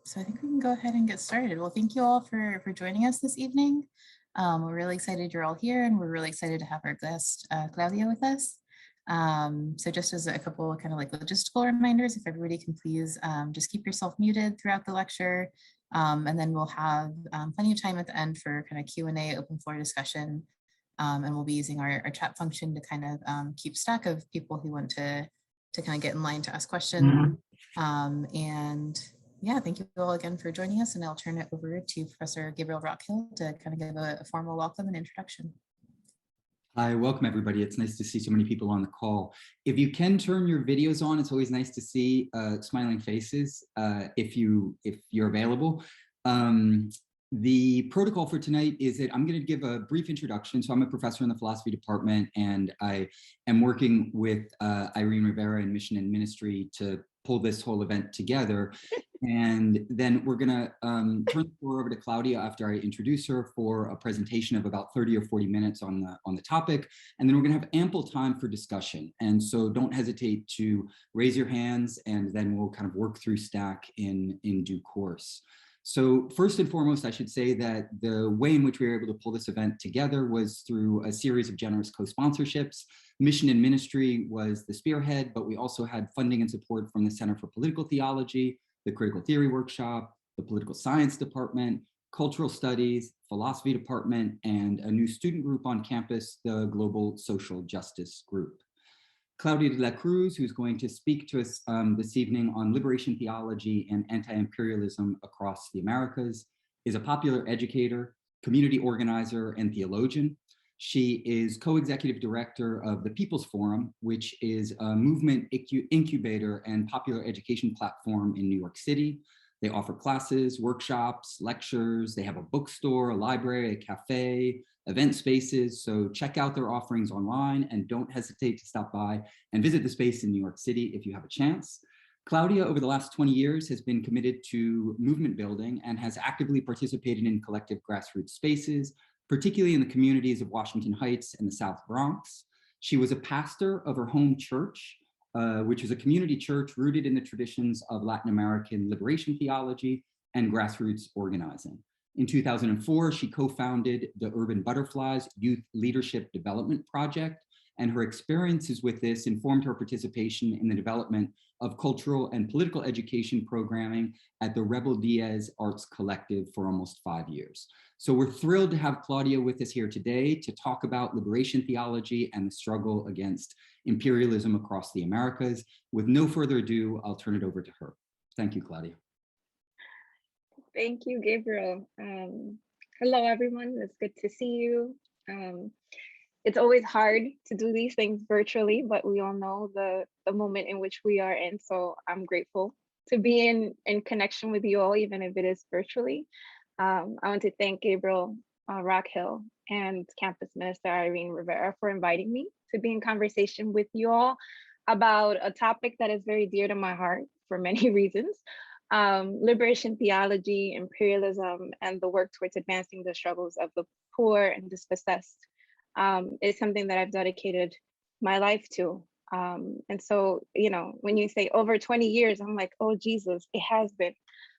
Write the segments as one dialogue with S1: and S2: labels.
S1: So I think we can go ahead and get started. Well, thank you all for joining us this evening. We're really excited you're all here, and we're really excited to have our guest, Claudia, with us. So just as a couple of kind of like logistical reminders, if everybody can please just keep yourself muted throughout the lecture, and then we'll have plenty of time at the end for kind of Q&A, open floor discussion, and we'll be using our chat function to kind of keep stack of people who want to kind of get in line to ask questions. And yeah, thank you all again for joining us, and I'll turn it over to Professor Gabriel Rockhill to kind of give a formal welcome and introduction.
S2: Hi, welcome everybody. It's nice to see so many people on the call. If you can turn your videos on, it's always nice to see smiling faces if you're available. The protocol for tonight is that I'm going to give a brief introduction. So I'm a professor in the philosophy department, and I am working with Irene Rivera in Mission and Ministry to pull this whole event together. And then we're going to turn the floor over to Claudia after I introduce her for a presentation of about 30 or 40 minutes on the topic. And then we're going to have ample time for discussion. And so don't hesitate to raise your hands, and then we'll kind of work through stack in due course. So first and foremost, I should say that the way in which we were able to pull this event together was through a series of generous co-sponsorships. Mission and Ministry was the spearhead, but we also had funding and support from the Center for Political Theology, the Critical Theory Workshop, the Political Science Department, Cultural Studies, Philosophy Department, and a new student group on campus, the Global Social Justice Group. Claudia de la Cruz, who's going to speak to us this evening on liberation theology and anti-imperialism across the Americas, is a popular educator, community organizer, and theologian. She is co-executive director of the People's Forum, which is a movement incubator and popular education platform in New York City. They offer classes, workshops, lectures. They have a bookstore, a library, a cafe, event spaces. So check out their offerings online, and don't hesitate to stop by and visit the space in New York City if you have a chance. Claudia, over the last 20 years, has been committed to movement building and has actively participated in collective grassroots spaces, particularly in the communities of Washington Heights and the South Bronx. She was a pastor of her home church, which is a community church rooted in the traditions of Latin American liberation theology and grassroots organizing. In 2004, she co-founded the Urban Butterflies Youth Leadership Development Project, and her experiences with this informed her participation in the development of cultural and political education programming at the Rebel Diaz Arts Collective for almost 5 years. So we're thrilled to have Claudia with us here today to talk about liberation theology and the struggle against imperialism across the Americas. With no further ado, I'll turn it over to her. Thank you, Claudia.
S3: Thank you, Gabriel. Hello, everyone. It's good to see you. It's always hard to do these things virtually, but we all know the moment in which we are in. So I'm grateful to be in connection with you all, even if it is virtually. I want to thank Gabriel Rockhill and Campus Minister Irene Rivera for inviting me to be in conversation with you all about a topic that is very dear to my heart for many reasons. Liberation theology, imperialism, and the work towards advancing the struggles of the poor and dispossessed is something that I've dedicated my life to. And so, you know, when you say over 20 years, I'm like, oh, Jesus, it has been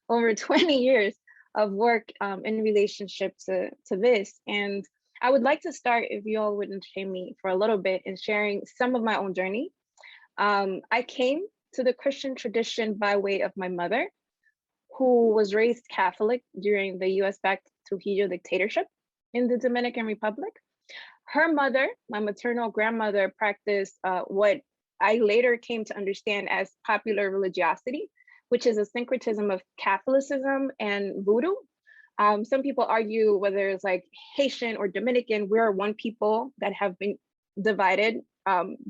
S3: over 20 years of work in relationship to this. And I would like to start, if you all wouldn't shame me for a little bit, in sharing some of my own journey. I came to the Christian tradition by way of my mother, who was raised Catholic during the US-backed Trujillo dictatorship in the Dominican Republic. Her mother, my maternal grandmother, practiced what I later came to understand as popular religiosity, which is a syncretism of Catholicism and voodoo. Some people argue whether it's like Haitian or Dominican, we're one people that have been divided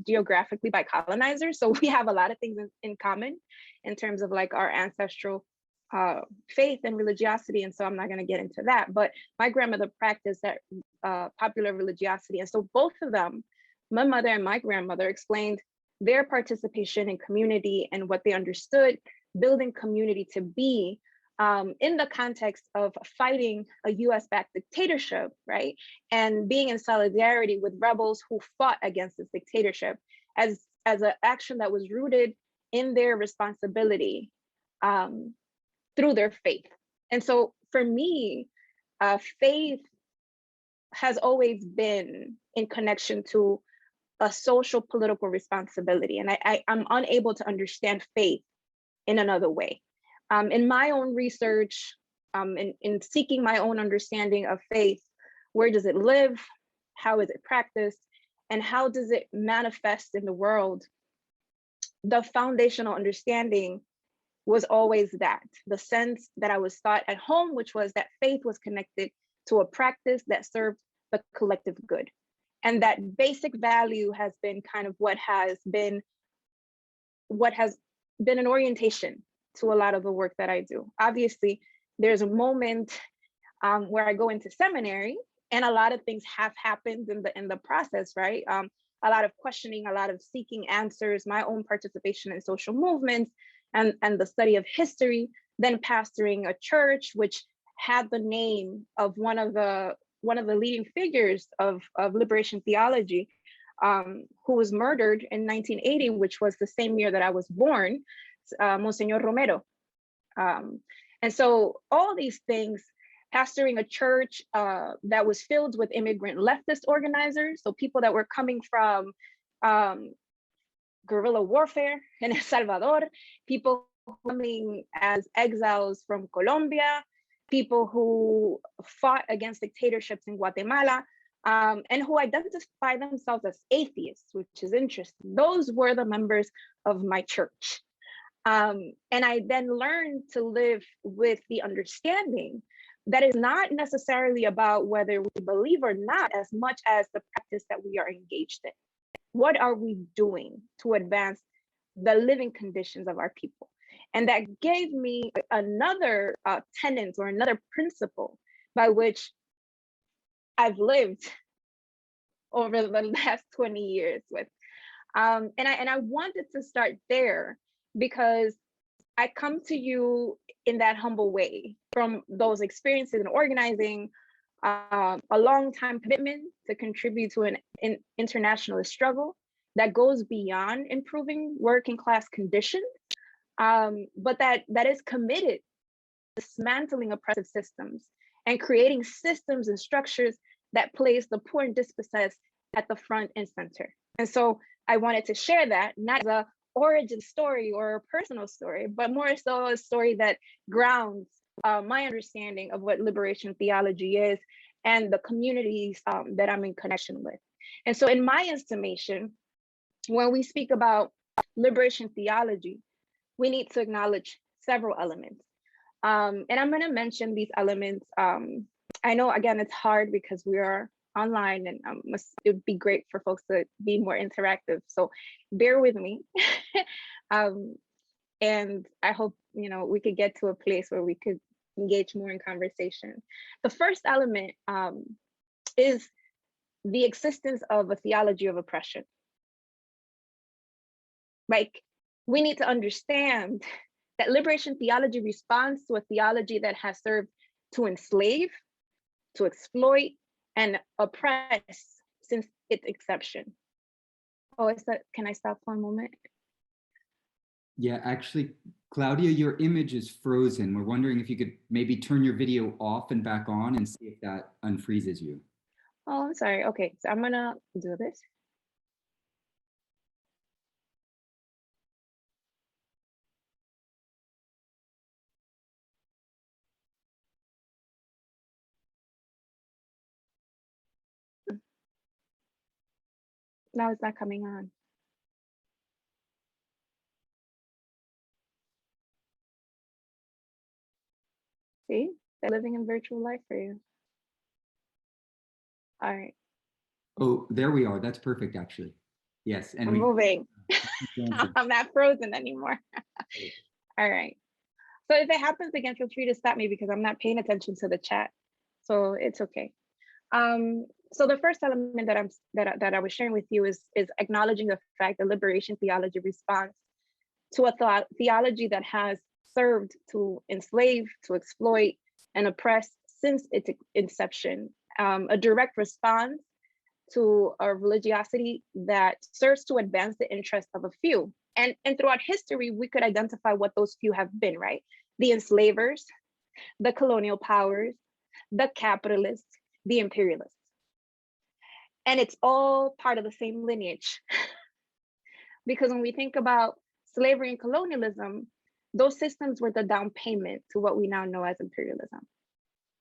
S3: geographically by colonizers. So we have a lot of things in common in terms of like our ancestral faith and religiosity. And so I'm not going to get into that, but my grandmother practiced that popular religiosity. And so both of them, my mother and my grandmother, explained their participation in community and what they understood building community to be in the context of fighting a US-backed dictatorship, right? And being in solidarity with rebels who fought against this dictatorship as an action that was rooted in their responsibility through their faith. And so for me, faith has always been in connection to a social political responsibility. And I'm unable to understand faith in another way. In my own research, in seeking my own understanding of faith, where does it live? How is it practiced? And how does it manifest in the world? The foundational understanding was always that, the sense that I was taught at home, which was that faith was connected to a practice that served the collective good. And that basic value has been kind of what has been an orientation to a lot of the work that I do. Obviously, there's a moment where I go into seminary, and a lot of things have happened in the process, right? A lot of questioning, a lot of seeking answers, my own participation in social movements, and the study of history, then pastoring a church which had the name of one of the leading figures of liberation theology, who was murdered in 1980, which was the same year that I was born, Monsignor Romero. And so all these things, pastoring a church that was filled with immigrant leftist organizers, so people that were coming from guerrilla warfare in El Salvador, people coming as exiles from Colombia, people who fought against dictatorships in Guatemala, and who identify themselves as atheists, which is interesting. Those were the members of my church. And I then learned to live with the understanding that is not necessarily about whether we believe or not, as much as the practice that we are engaged in. What are we doing to advance the living conditions of our people? And that gave me another tenet or another principle by which I've lived over the last 20 years with. And I wanted to start there because I come to you in that humble way from those experiences in organizing, a long time commitment to contribute to an internationalist struggle that goes beyond improving working class conditions, but that is committed to dismantling oppressive systems and creating systems and structures that place the poor and dispossessed at the front and center. And so I wanted to share that, not as a origin story or a personal story, but more so a story that grounds my understanding of what liberation theology is and the communities that I'm in connection with. And so in my estimation, when we speak about liberation theology, we need to acknowledge several elements. And I'm going to mention these elements. I know, again, it's hard because we are online, and it would be great for folks to be more interactive. So bear with me. And I hope, we could get to a place where we could engage more in conversation. The first element is the existence of a theology of oppression. Like, we need to understand that liberation theology responds to a theology that has served to enslave, to exploit, and oppress since its inception. Oh, can I stop for a moment?
S2: Yeah, actually, Claudia, your image is frozen. We're wondering if you could maybe turn your video off and back on and see if that unfreezes you.
S3: Oh, I'm sorry. Okay, so I'm gonna do this. Now it's not coming on. See, they're living in virtual life for you. All right.
S2: Oh, there we are. That's perfect, actually. Yes, and
S3: I'm moving. I'm not frozen anymore. All right. So if it happens again, feel free to stop me because I'm not paying attention to the chat. So it's okay. So the first element that I was sharing with you is acknowledging the fact that liberation theology responds to a theology that has served to enslave, to exploit, and oppress since its inception. A direct response to a religiosity that serves to advance the interests of a few. And throughout history, we could identify what those few have been, right? the enslavers, the colonial powers, the capitalists, the imperialists. And it's all part of the same lineage. Because when we think about slavery and colonialism, those systems were the down payment to what we now know as imperialism.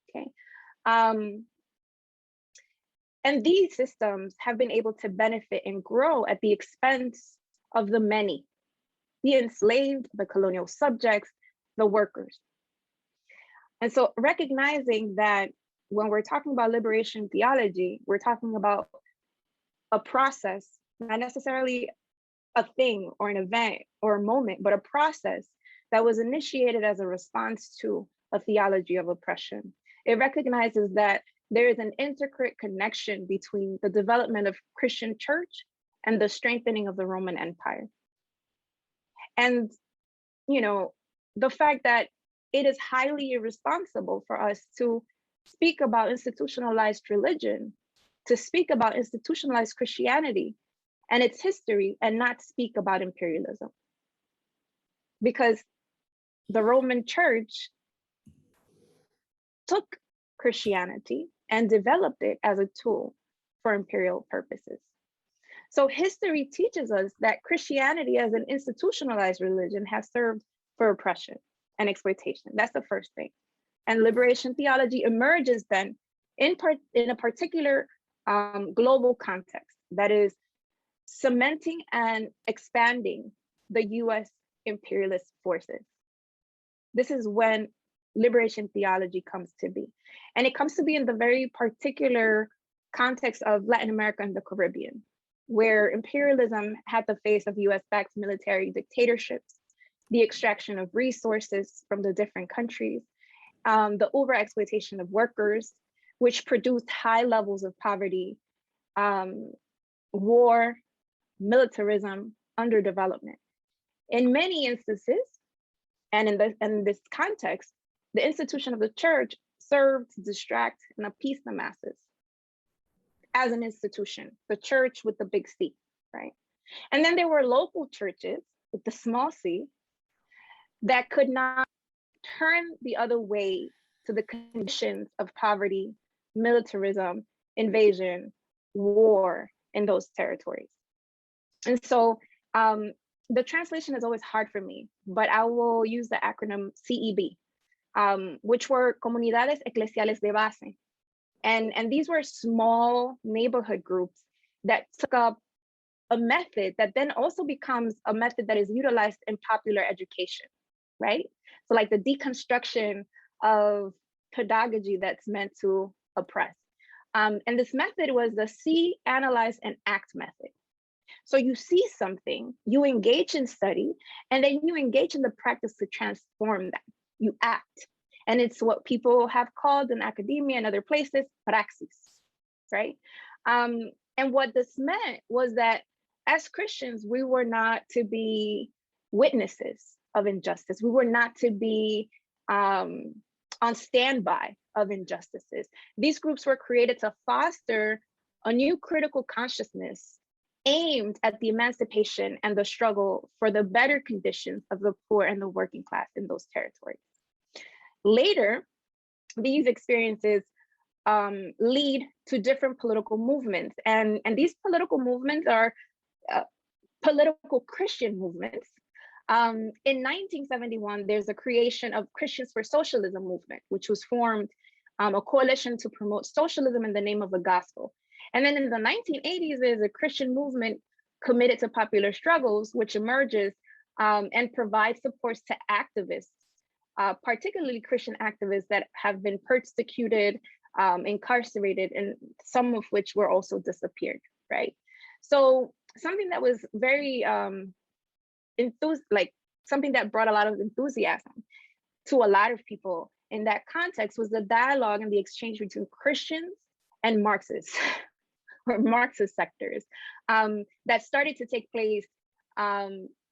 S3: Okay. And these systems have been able to benefit and grow at the expense of the many, the enslaved, the colonial subjects, the workers. And so recognizing that when we're talking about liberation theology, we're talking about a process, not necessarily a thing or an event or a moment, but a process that was initiated as a response to a theology of oppression. It recognizes that there is an intricate connection between the development of Christian church and the strengthening of the Roman Empire. And, you know, the fact that it is highly irresponsible for us to speak about institutionalized religion, to speak about institutionalized Christianity and its history, and not speak about imperialism. Because the Roman Church took Christianity and developed it as a tool for imperial purposes. So history teaches us that Christianity as an institutionalized religion has served for oppression and exploitation. That's the first thing. And liberation theology emerges then in a particular global context that is cementing and expanding the US imperialist forces. This is when liberation theology comes to be. And it comes to be in the very particular context of Latin America and the Caribbean, where imperialism had the face of US-backed military dictatorships, the extraction of resources from the different countries, the overexploitation of workers, which produced high levels of poverty, war, militarism, underdevelopment. In many instances, and in this context, the institution of the church served to distract and appease the masses as an institution, the church with the big C, right? And then there were local churches with the small c that could not turn the other way to the conditions of poverty, militarism, invasion, war in those territories. And so the translation is always hard for me, but I will use the acronym CEB, which were Comunidades Eclesiales de Base. And these were small neighborhood groups that took up a method that then also becomes a method that is utilized in popular education, right? So like the deconstruction of pedagogy that's meant to oppress. And this method was the see, analyze, and act method. So you see something, you engage in study, and then you engage in the practice to transform that. You act. And it's what people have called in academia and other places, praxis, right? And what this meant was that as Christians, we were not to be witnesses of injustice. We were not to be on standby of injustices. These groups were created to foster a new critical consciousness aimed at the emancipation and the struggle for the better conditions of the poor and the working class in those territories. Later, these experiences lead to different political movements. And these political movements are political Christian movements. In 1971, there's a creation of Christians for Socialism movement, which was formed a coalition to promote socialism in the name of the gospel. And then in the 1980s, there's a Christian movement committed to popular struggles, which emerges and provides supports to activists, particularly Christian activists that have been persecuted, incarcerated, and some of which were also disappeared, right? So something that was very something that brought a lot of enthusiasm to a lot of people in that context was the dialogue and the exchange between Christians and Marxists, or Marxist sectors, that started to take place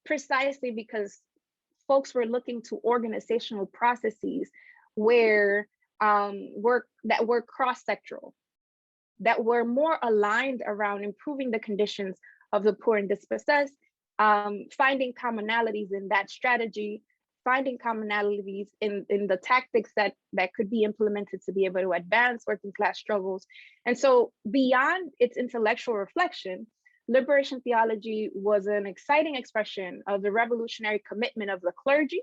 S3: precisely because folks were looking to organizational processes where that were cross-sectoral, that were more aligned around improving the conditions of the poor and dispossessed, finding commonalities in that strategy, finding commonalities in the tactics that could be implemented to be able to advance working class struggles. And so beyond its intellectual reflection, liberation theology was an exciting expression of the revolutionary commitment of the clergy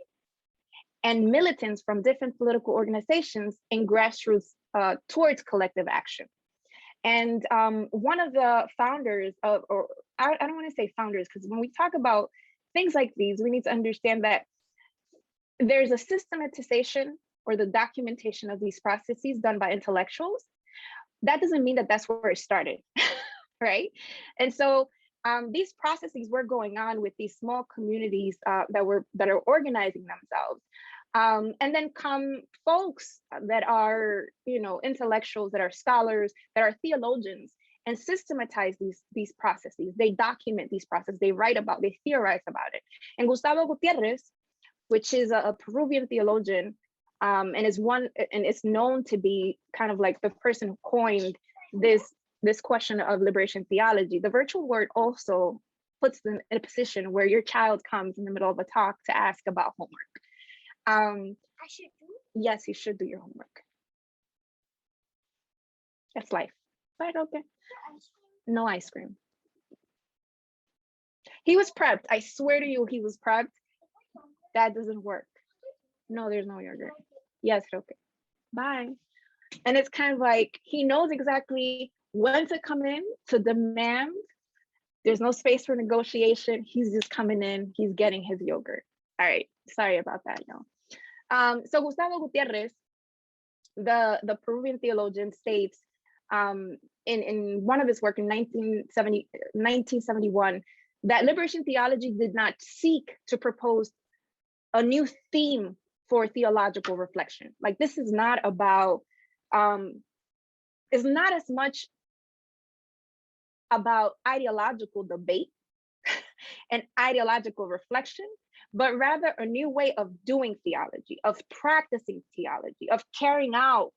S3: and militants from different political organizations in grassroots towards collective action. And one of the founders of, or I don't want to say founders, because when we talk about things like these, we need to understand that there's a systematization or the documentation of these processes done by intellectuals. That doesn't mean that that's where it started, right? And so these processes were going on with these small communities that are organizing themselves. And then come folks that are, intellectuals, that are scholars, that are theologians, and systematize these processes. They document these processes, they write about, they theorize about it. And Gustavo Gutierrez, which is a Peruvian theologian, and is known to be kind of like the person who coined this question of liberation theology. The virtual word also puts them in a position where your child comes in the middle of a talk to ask about homework. I should do? Yes, you should do your homework. That's life. Right, okay. No ice cream. He was prepped. I swear to you, he was prepped. That doesn't work. No, there's no yogurt. Yes, okay. Bye. And it's kind of like, he knows exactly when to come in to demand. There's no space for negotiation. He's just coming in, he's getting his yogurt. All right, sorry about that, y'all. So Gustavo Gutierrez, the Peruvian theologian, states in one of his work in 1971 that liberation theology did not seek to propose a new theme for theological reflection. Like, this is not about, it's not as much about ideological debate and ideological reflection, but rather a new way of doing theology, of practicing theology, of carrying out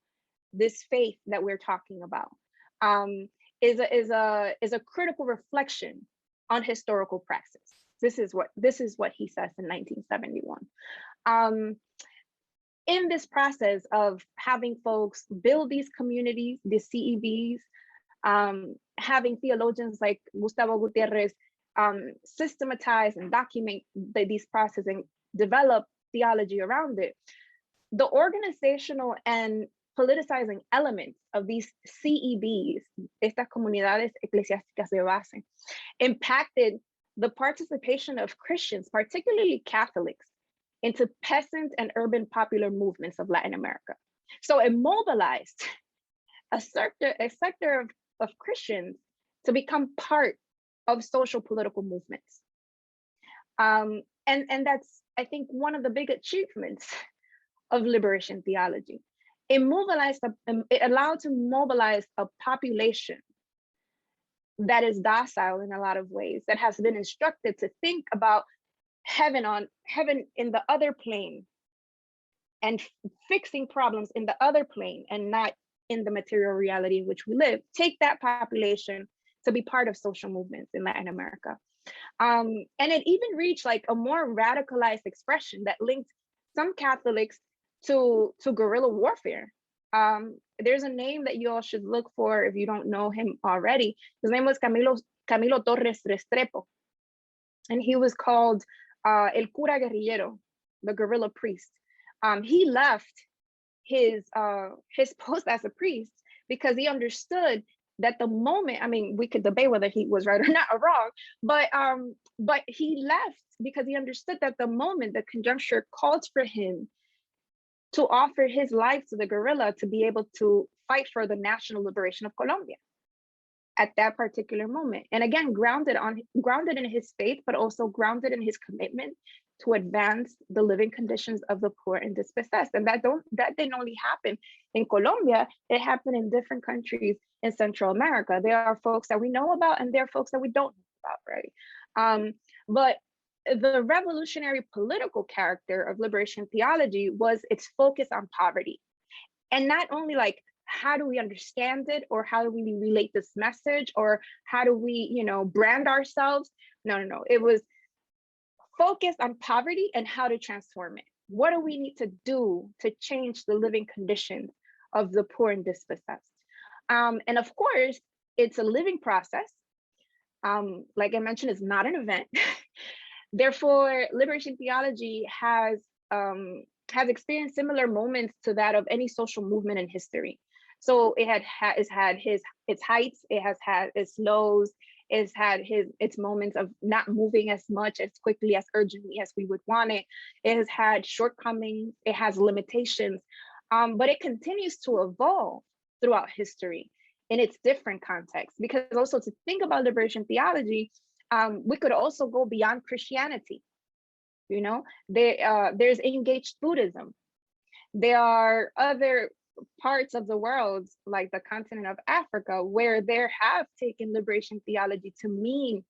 S3: this faith that we're talking about. Is a critical reflection on historical praxis. This is what he says in 1971. In this process of having folks build these communities, the CEBs, having theologians like Gustavo Gutierrez systematize and document these processes and develop theology around it, the organizational and politicizing elements of these CEBs, estas comunidades eclesiásticas de base, impacted the participation of Christians, particularly Catholics, into peasant and urban popular movements of Latin America. So it mobilized a sector of Christians to become part of social political movements. And that's, I think, one of the big achievements of liberation theology. It allowed to mobilize a population that is docile in a lot of ways, that has been instructed to think about heaven in the other plane, and fixing problems in the other plane and not in the material reality in which we live. Take that population to be part of social movements in Latin America. And it even reached like a more radicalized expression that linked some Catholics to guerrilla warfare. There's a name that you all should look for if you don't know him already. His name was Camilo Torres Restrepo. And he was called El Cura Guerrillero, the guerrilla priest. He left his post as a priest because he understood that the moment, I mean, we could debate whether he was right or not or wrong, but he left because he understood that the moment, the conjuncture called for him to offer his life to the guerrilla to be able to fight for the national liberation of Colombia at that particular moment. And again, grounded in his faith, but also grounded in his commitment to advance the living conditions of the poor and dispossessed. And that didn't only happen in Colombia, it happened in different countries in Central America. There are folks that we know about and there are folks that we don't know about, right? But the revolutionary political character of liberation theology was its focus on poverty. And not only like, how do we understand it, or how do we relate this message, or how do we, brand ourselves? No. It was focused on poverty and how to transform it. What do we need to do to change the living conditions of the poor and dispossessed? And of course, it's a living process. Like I mentioned, it's not an event. Therefore, liberation theology has experienced similar moments to that of any social movement in history. So it's had its heights, it has had its lows, it's had its moments of not moving as much, as quickly, as urgently as we would want it. It has had shortcomings, it has limitations, but it continues to evolve throughout history in its different contexts. Because also, to think about liberation theology, we could also go beyond Christianity. You know, there's engaged Buddhism. There are other parts of the world, like the continent of Africa, where there have taken liberation theology to mean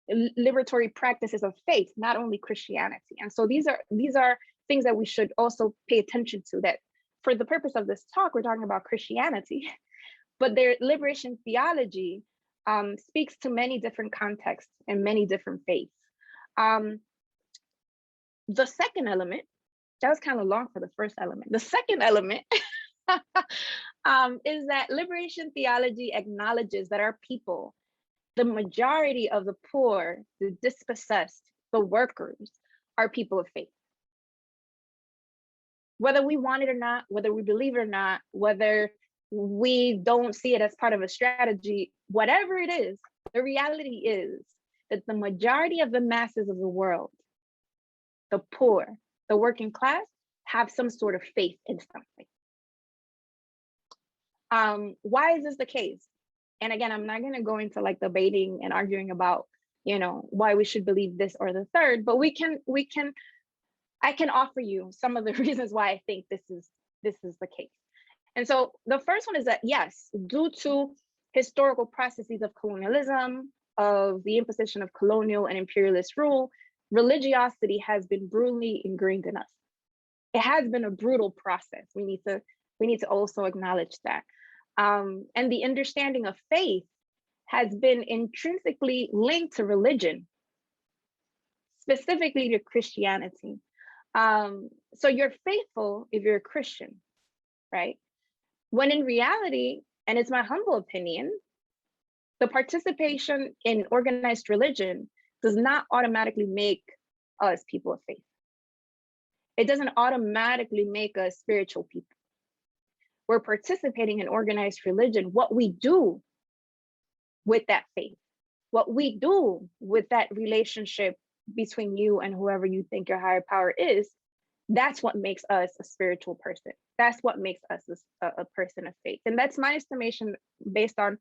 S3: liberatory practices of faith, not only Christianity. And so these are things that we should also pay attention to, that for the purpose of this talk, we're talking about Christianity, but their liberation theology speaks to many different contexts and many different faiths. The second element, that was kind of long for the first element. The second element is that liberation theology acknowledges that our people, the majority of the poor, the dispossessed, the workers, are people of faith. Whether we want it or not, whether we believe it or not, whether we don't see it as part of a strategy, whatever it is, the reality is that the majority of the masses of the world, the poor, the working class, have some sort of faith in something. Why is this the case? And again, I'm not going to go into like debating and arguing about, you know, why we should believe this or the third, but I can offer you some of the reasons why I think this is the case. And so the first one is that, yes, due to historical processes of colonialism, of the imposition of colonial and imperialist rule, religiosity has been brutally ingrained in us. It has been a brutal process. We need to also acknowledge that. And the understanding of faith has been intrinsically linked to religion, specifically to Christianity. So you're faithful if you're a Christian, right? When in reality, and it's my humble opinion, the participation in organized religion does not automatically make us people of faith. It doesn't automatically make us spiritual people. We're participating in organized religion. What we do with that faith, what we do with that relationship between you and whoever you think your higher power is, that's what makes us a spiritual person. That's what makes us a person of faith. And that's my estimation based on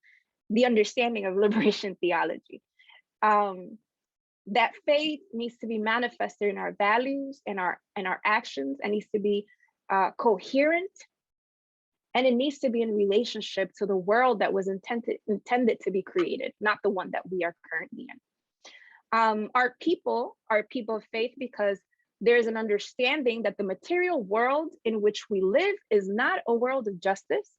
S3: the understanding of liberation theology. That faith needs to be manifested in our values and our actions, and needs to be coherent, and it needs to be in relationship to the world that was intended to be created, not the one that we are currently in. Our people are people of faith because there's an understanding that the material world in which we live is not a world of justice.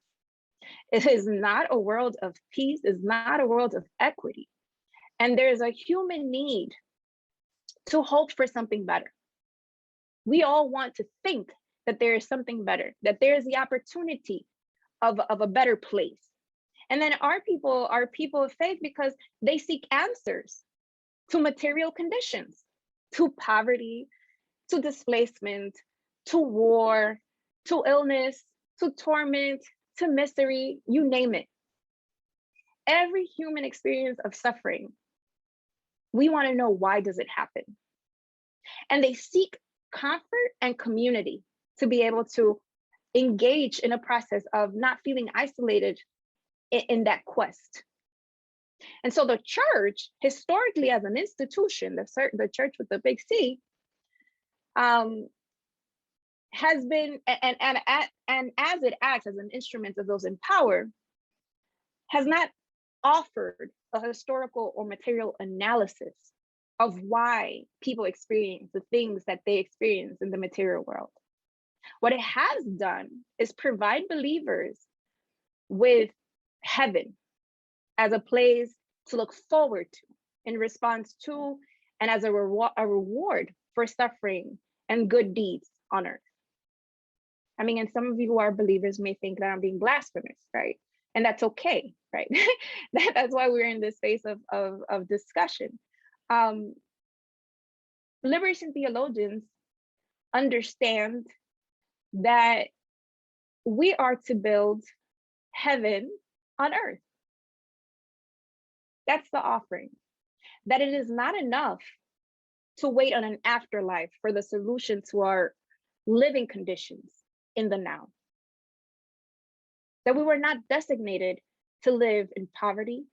S3: It is not a world of peace, is not a world of equity. And there's a human need to hope for something better. We all want to think that there is something better, that there is the opportunity of a better place. And then our people are people of faith because they seek answers to material conditions, to poverty, to displacement, to war, to illness, to torment, to misery, you name it. Every human experience of suffering, we want to know, why does it happen? And they seek comfort and community to be able to engage in a process of not feeling isolated in that quest. And so the church, historically as an institution, the church with the big C, has been, and as it acts as an instrument of those in power, has not offered a historical or material analysis of why people experience the things that they experience in the material world. What it has done is provide believers with heaven as a place to look forward to in response to, and as a reward for suffering and good deeds on earth. I mean, and some of you who are believers may think that I'm being blasphemous, right? And that's okay, right? That's why we're in this space of discussion. Liberation theologians understand that we are to build heaven on earth. That's the offering. That it is not enough to wait on an afterlife for the solution to our living conditions in the now. That we were not designated to live in poverty,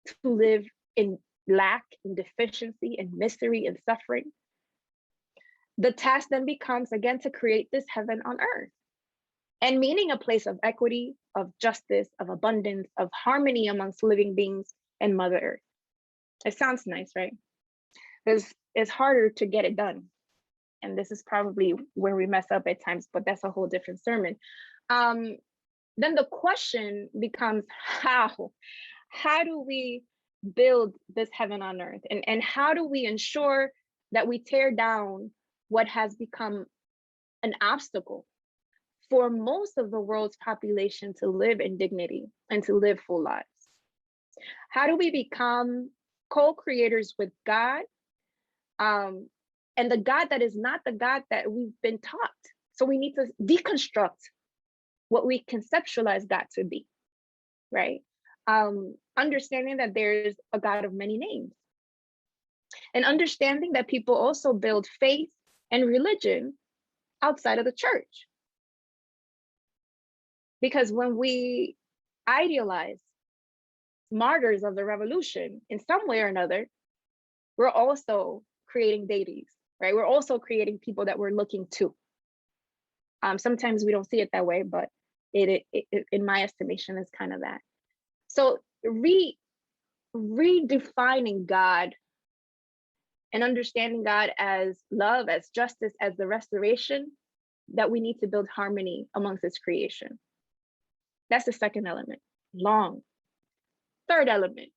S3: to live in lack, in deficiency, in misery, and suffering. The task then becomes, again, to create this heaven on earth, and meaning a place of equity, of justice, of abundance, of harmony amongst living beings and Mother Earth. It sounds nice, right? It's harder to get it done. And this is probably where we mess up at times, but that's a whole different sermon. Then the question becomes how? How do we build this heaven on earth? And how do we ensure that we tear down what has become an obstacle for most of the world's population to live in dignity and to live full lives? How do we become co-creators with God, and the God that is not the God that we've been taught? So we need to deconstruct what we conceptualize God to be, right? Understanding that there's a God of many names, and understanding that people also build faith and religion outside of the church. Because when we idealize martyrs of the revolution in some way or another, we're also creating deities, right? We're also creating people that we're looking to. Sometimes we don't see it that way, but it in my estimation is kind of that. So redefining God and understanding God as love, as justice, as the restoration, that we need to build harmony amongst its creation. That's the second element, long. Third element,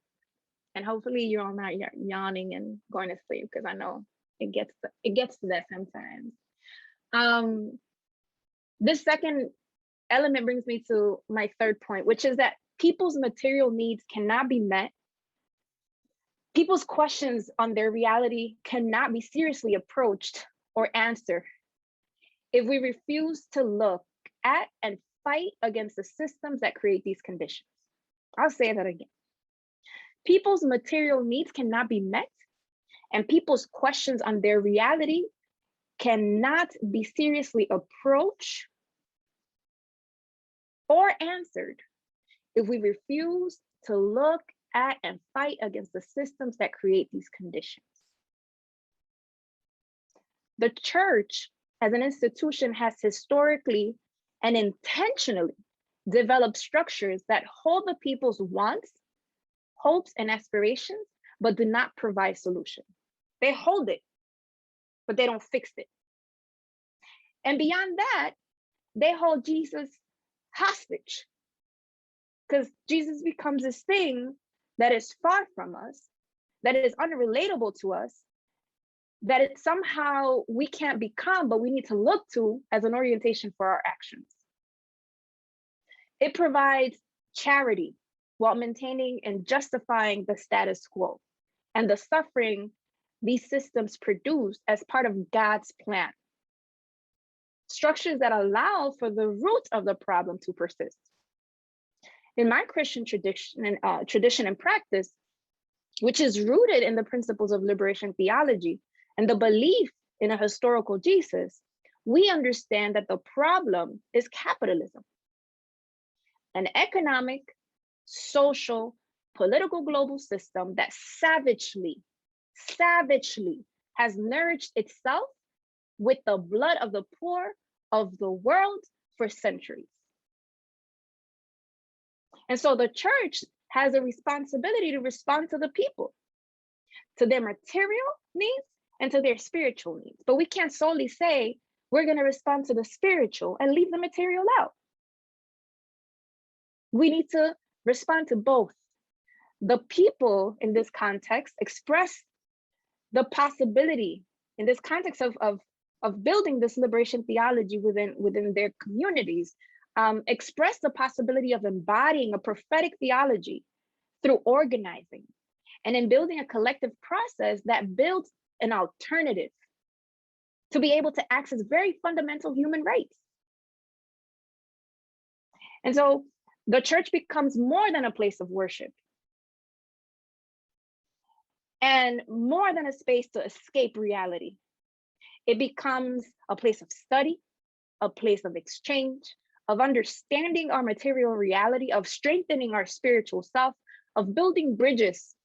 S3: and hopefully you're all not yawning and going to sleep, because I know it gets to that sometimes. This second element brings me to my third point, which is that people's material needs cannot be met. People's questions on their reality cannot be seriously approached or answered if we refuse to look at and fight against the systems that create these conditions. I'll say that again. People's material needs cannot be met, and people's questions on their reality cannot be seriously approached or answered if we refuse to look at and fight against the systems that create these conditions. The church as an institution has historically and intentionally developed structures that hold the people's wants, hopes, and aspirations, but do not provide solutions. They hold it, but they don't fix it. And beyond that, they hold Jesus hostage, because Jesus becomes this thing that is far from us, that is unrelatable to us, that it somehow we can't become, but we need to look to as an orientation for our actions. It provides charity while maintaining and justifying the status quo and the suffering these systems produce as part of God's plan. Structures that allow for the root of the problem to persist. In my Christian tradition and practice, which is rooted in the principles of liberation theology and the belief in a historical Jesus, we understand that the problem is capitalism, an economic, social, political global system that savagely has nourished itself with the blood of the poor of the world for centuries. And so the church has a responsibility to respond to the people, to their material needs and to their spiritual needs. But we can't solely say we're going to respond to the spiritual and leave the material out. We need to respond to both. The people in this context express the possibility in this context of of building this liberation theology within their communities, expressed the possibility of embodying a prophetic theology through organizing and in building a collective process that builds an alternative to be able to access very fundamental human rights. And so the church becomes more than a place of worship and more than a space to escape reality. It becomes a place of study, a place of exchange, of understanding our material reality, of strengthening our spiritual self, of building bridges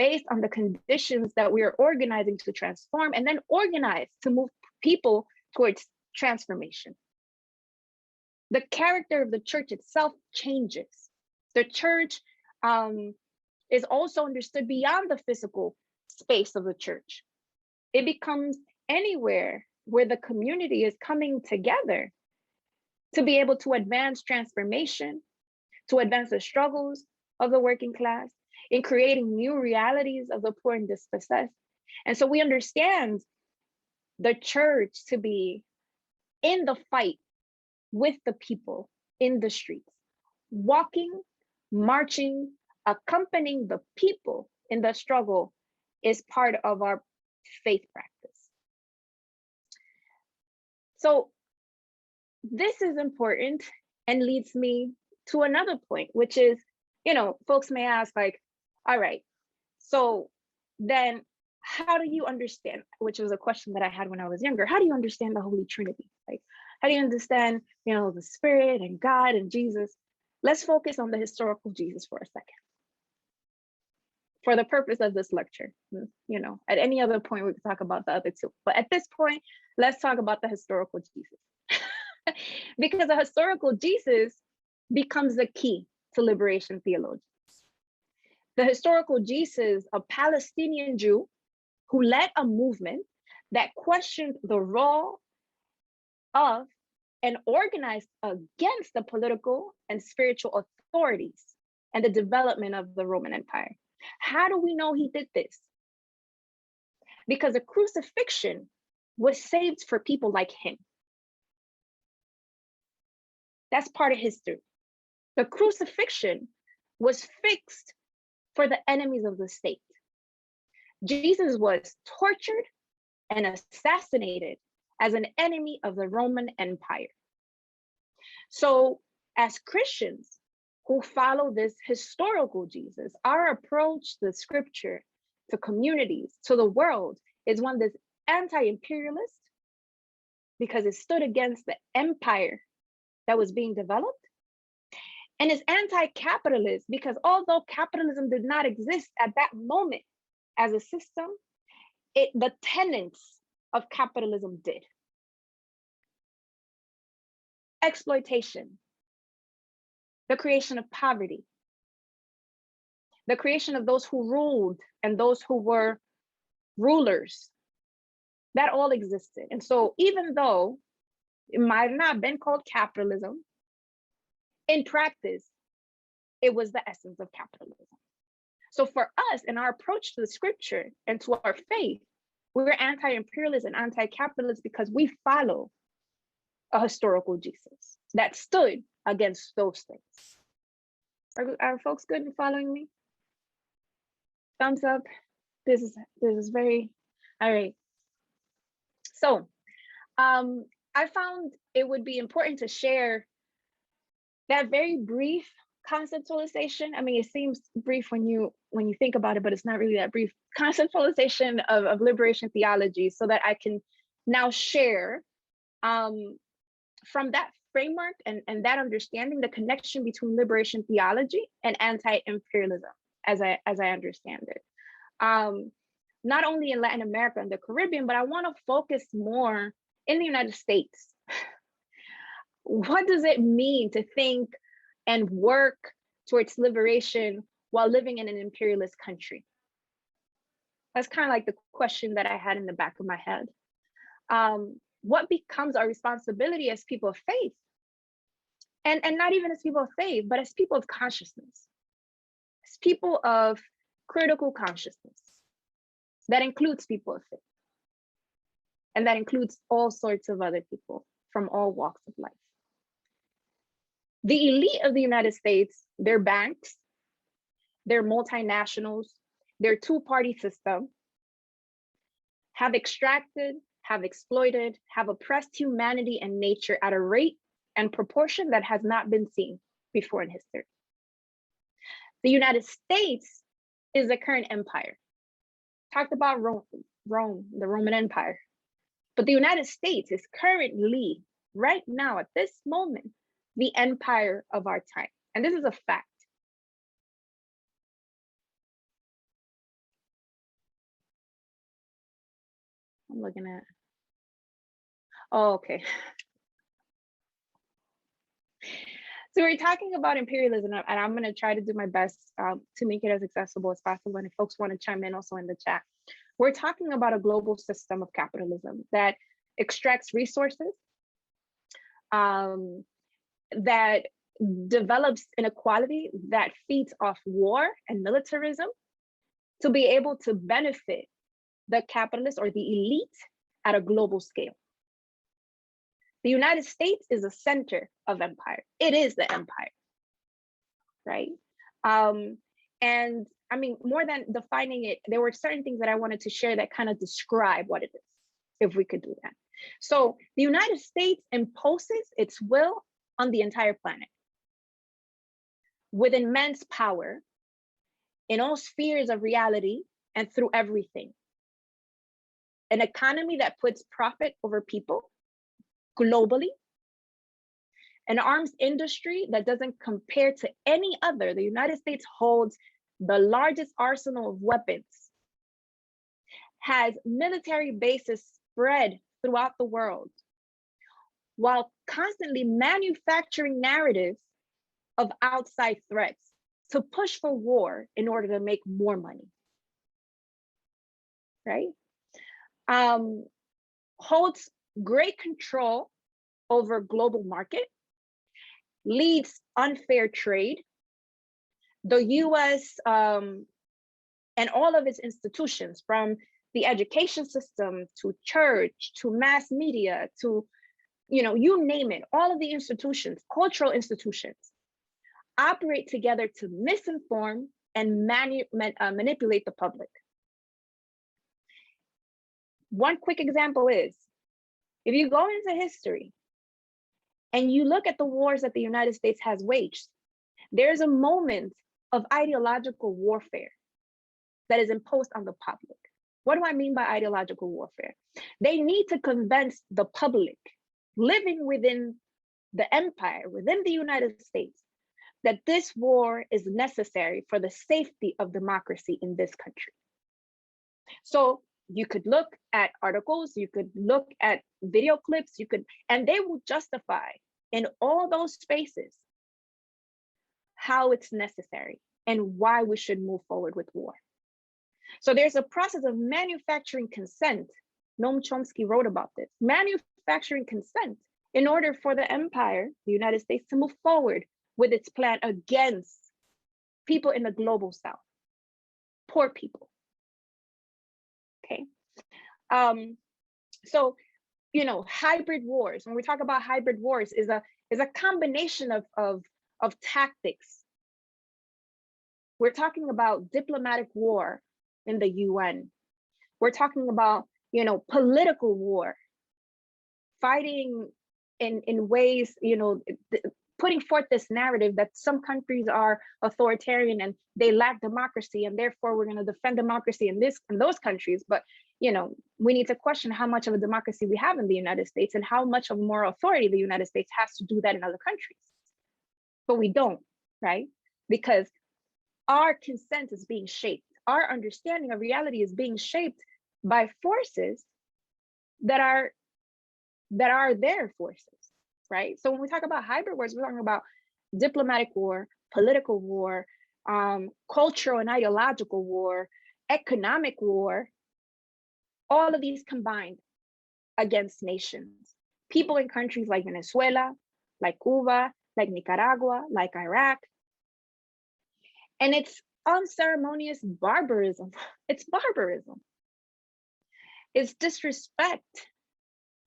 S3: based on the conditions that we are organizing to transform, and then organize to move people towards transformation. The character of the church itself changes. The church is also understood beyond the physical space of the church. It becomes anywhere where the community is coming together to be able to advance transformation, to advance the struggles of the working class, in creating new realities of the poor and dispossessed. And so we understand the church to be in the fight with the people in the streets, walking, marching, accompanying the people in the struggle is part of our faith practice. So this is important and leads me to another point, which is, folks may ask, like, all right, so then how do you understand, which was a question that I had when I was younger, how do you understand the Holy Trinity? Like, how do you understand, the Spirit and God and Jesus? Let's focus on the historical Jesus for a second, for the purpose of this lecture. At any other point, we could talk about the other two. But at this point, let's talk about the historical Jesus. Because the historical Jesus becomes the key to liberation theology. The historical Jesus, a Palestinian Jew who led a movement that questioned the role of and organized against the political and spiritual authorities and the development of the Roman Empire. How do we know he did this? Because the crucifixion was saved for people like him. That's part of history. The crucifixion was fixed for the enemies of the state. Jesus was tortured and assassinated as an enemy of the Roman Empire. So as Christians who follow this historical Jesus, our approach to scripture, to communities, to the world is one that's anti-imperialist because it stood against the empire that was being developed, and is anti-capitalist because although capitalism did not exist at that moment as a system, the tenets of capitalism did. Exploitation, the creation of poverty, the creation of those who ruled and those who were rulers, that all existed. And so even though it might not have been called capitalism, in practice, it was the essence of capitalism. So for us, in our approach to the scripture and to our faith, we're anti-imperialist and anti-capitalist because we follow a historical Jesus that stood against those things. Are folks good in following me? Thumbs up. This is very, all right. So I found it would be important to share that very brief conceptualization. I mean, it seems brief when you think about it, but it's not really that brief conceptualization of liberation theology, so that I can now share from that framework and that understanding the connection between liberation theology and anti-imperialism as I understand it. Not only in Latin America and the Caribbean, but I want to focus more in the United States. What does it mean to think and work towards liberation while living in an imperialist country? That's kind of like the question that I had in the back of my head. What becomes our responsibility as people of faith? And not even as people of faith, but as people of consciousness, as people of critical consciousness that includes people of faith. And that includes all sorts of other people from all walks of life. The elite of the United States, their banks, their multinationals, their two-party system, have extracted, have exploited, have oppressed humanity and nature at a rate and proportion that has not been seen before in history. The United States is the current empire. Talked about Rome, the Roman Empire. But the United States is currently, right now, at this moment, the empire of our time. And this is a fact. I'm looking at, oh, okay. So we're talking about imperialism, and I'm going to try to do my best to make it as accessible as possible. And if folks want to chime in also in the chat, we're talking about a global system of capitalism that extracts resources, that develops inequality, that feeds off war and militarism to be able to benefit the capitalist or the elite at a global scale. The United States is a center of empire. It is the empire, right? And I mean, more than defining it, there were certain things that I wanted to share that kind of describe what it is, if we could do that. So the United States imposes its will on the entire planet with immense power in all spheres of reality and through everything. An economy that puts profit over people globally, an arms industry that doesn't compare to any other. The United States holds the largest arsenal of weapons, has military bases spread throughout the world, while constantly manufacturing narratives of outside threats to push for war in order to make more money, right? Holds great control over global market, leads unfair trade. The US and all of its institutions, from the education system to church to mass media to, you name it, all of the institutions, cultural institutions, operate together to misinform and manipulate the public. One quick example is, if you go into history and you look at the wars that the United States has waged, there's a moment of ideological warfare that is imposed on the public. What do I mean by ideological warfare? They need to convince the public living within the empire, within the United States, that this war is necessary for the safety of democracy in this country. So you could look at articles, you could look at video clips, and they will justify in all those spaces how it's necessary and why we should move forward with war. So there's a process of manufacturing consent. Noam Chomsky wrote about this. Manufacturing consent in order for the empire, the United States, to move forward with its plan against people in the global south, poor people. Okay. So, hybrid wars, when we talk about hybrid wars, is a combination of tactics. We're talking about diplomatic war in the UN. We're talking about, political war, fighting in ways, putting forth this narrative that some countries are authoritarian and they lack democracy, and therefore we're going to defend democracy in those countries. But we need to question how much of a democracy we have in the United States and how much of moral authority the United States has to do that in other countries. But we don't, right? Because our consent is being shaped. Our understanding of reality is being shaped by forces that are their forces, right? So when we talk about hybrid wars, we're talking about diplomatic war, political war, cultural and ideological war, economic war, all of these combined against nations. People in countries like Venezuela, like Cuba, like Nicaragua, like Iraq. And it's unceremonious barbarism. It's barbarism. It's disrespect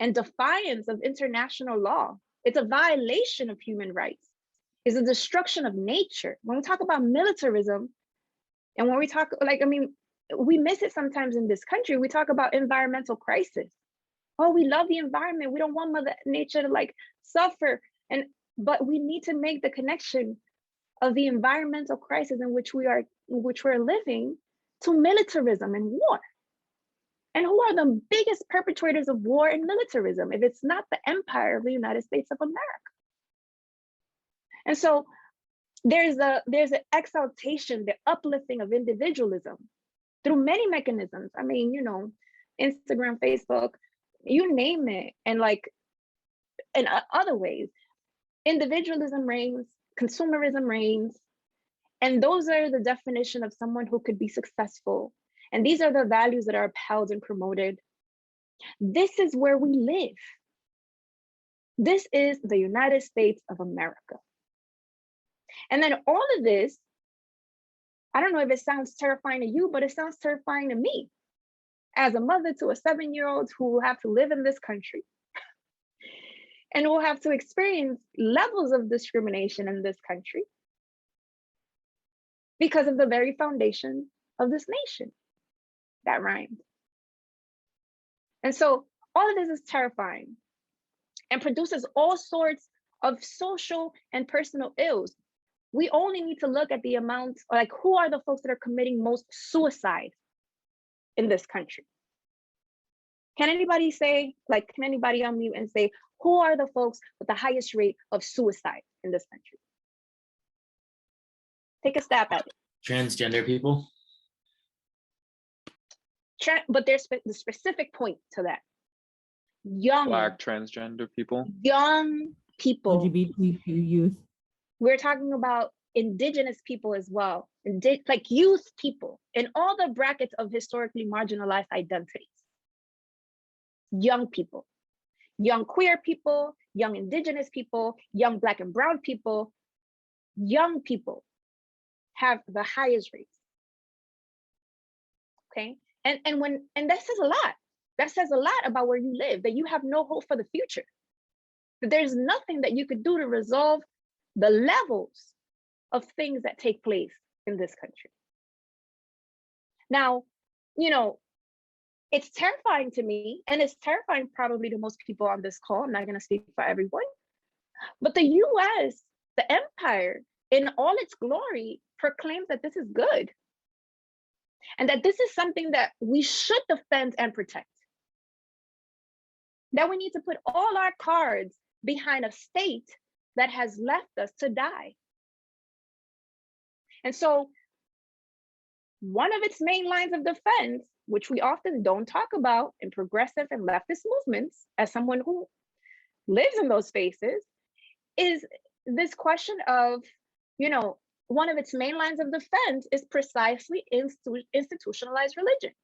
S3: and defiance of international law. It's a violation of human rights. It's a destruction of nature. When we talk about militarism, and when we talk, we miss it sometimes in this country. We talk about environmental crisis. Oh, we love the environment. We don't want Mother Nature to suffer. But we need to make the connection of the environmental crisis in which we're living to militarism and war. And who are the biggest perpetrators of war and militarism if it's not the empire of the United States of America? And so there's an exaltation, the uplifting of individualism through many mechanisms. I mean, Instagram, Facebook, you name it, and in other ways. Individualism reigns, consumerism reigns, and those are the definition of someone who could be successful. And these are the values that are upheld and promoted. This is where we live. This is the United States of America. And then all of this, I don't know if it sounds terrifying to you, but it sounds terrifying to me as a mother to a 7-year-old who will have to live in this country and will have to experience levels of discrimination in this country because of the very foundation of this nation. That rhymed. And so all of this is terrifying and produces all sorts of social and personal ills. We only need to look at the amount, who are the folks that are committing most suicide in this country? Can anybody unmute and say, who are the folks with the highest rate of suicide in this country? Take a stab at it.
S4: Transgender people.
S3: But there's the specific point to that.
S5: Black transgender people.
S3: Young people.
S6: LGBTQ youth.
S3: We're talking about indigenous people as well. Youth people in all the brackets of historically marginalized identities. Young people, young queer people, young indigenous people, young Black and brown people, young people have the highest rates. Okay. And that says a lot. That says a lot about where you live, that you have no hope for the future. That there's nothing that you could do to resolve the levels of things that take place in this country. Now, it's terrifying to me, and it's terrifying probably to most people on this call. I'm not going to speak for everyone, but the US, the empire, in all its glory, proclaims that this is good. And that this is something that we should defend and protect. That we need to put all our cards behind a state that has left us to die. And so one of its main lines of defense, which we often don't talk about in progressive and leftist movements, as someone who lives in those spaces, is this question of, one of its main lines of defense is precisely institutionalized religion.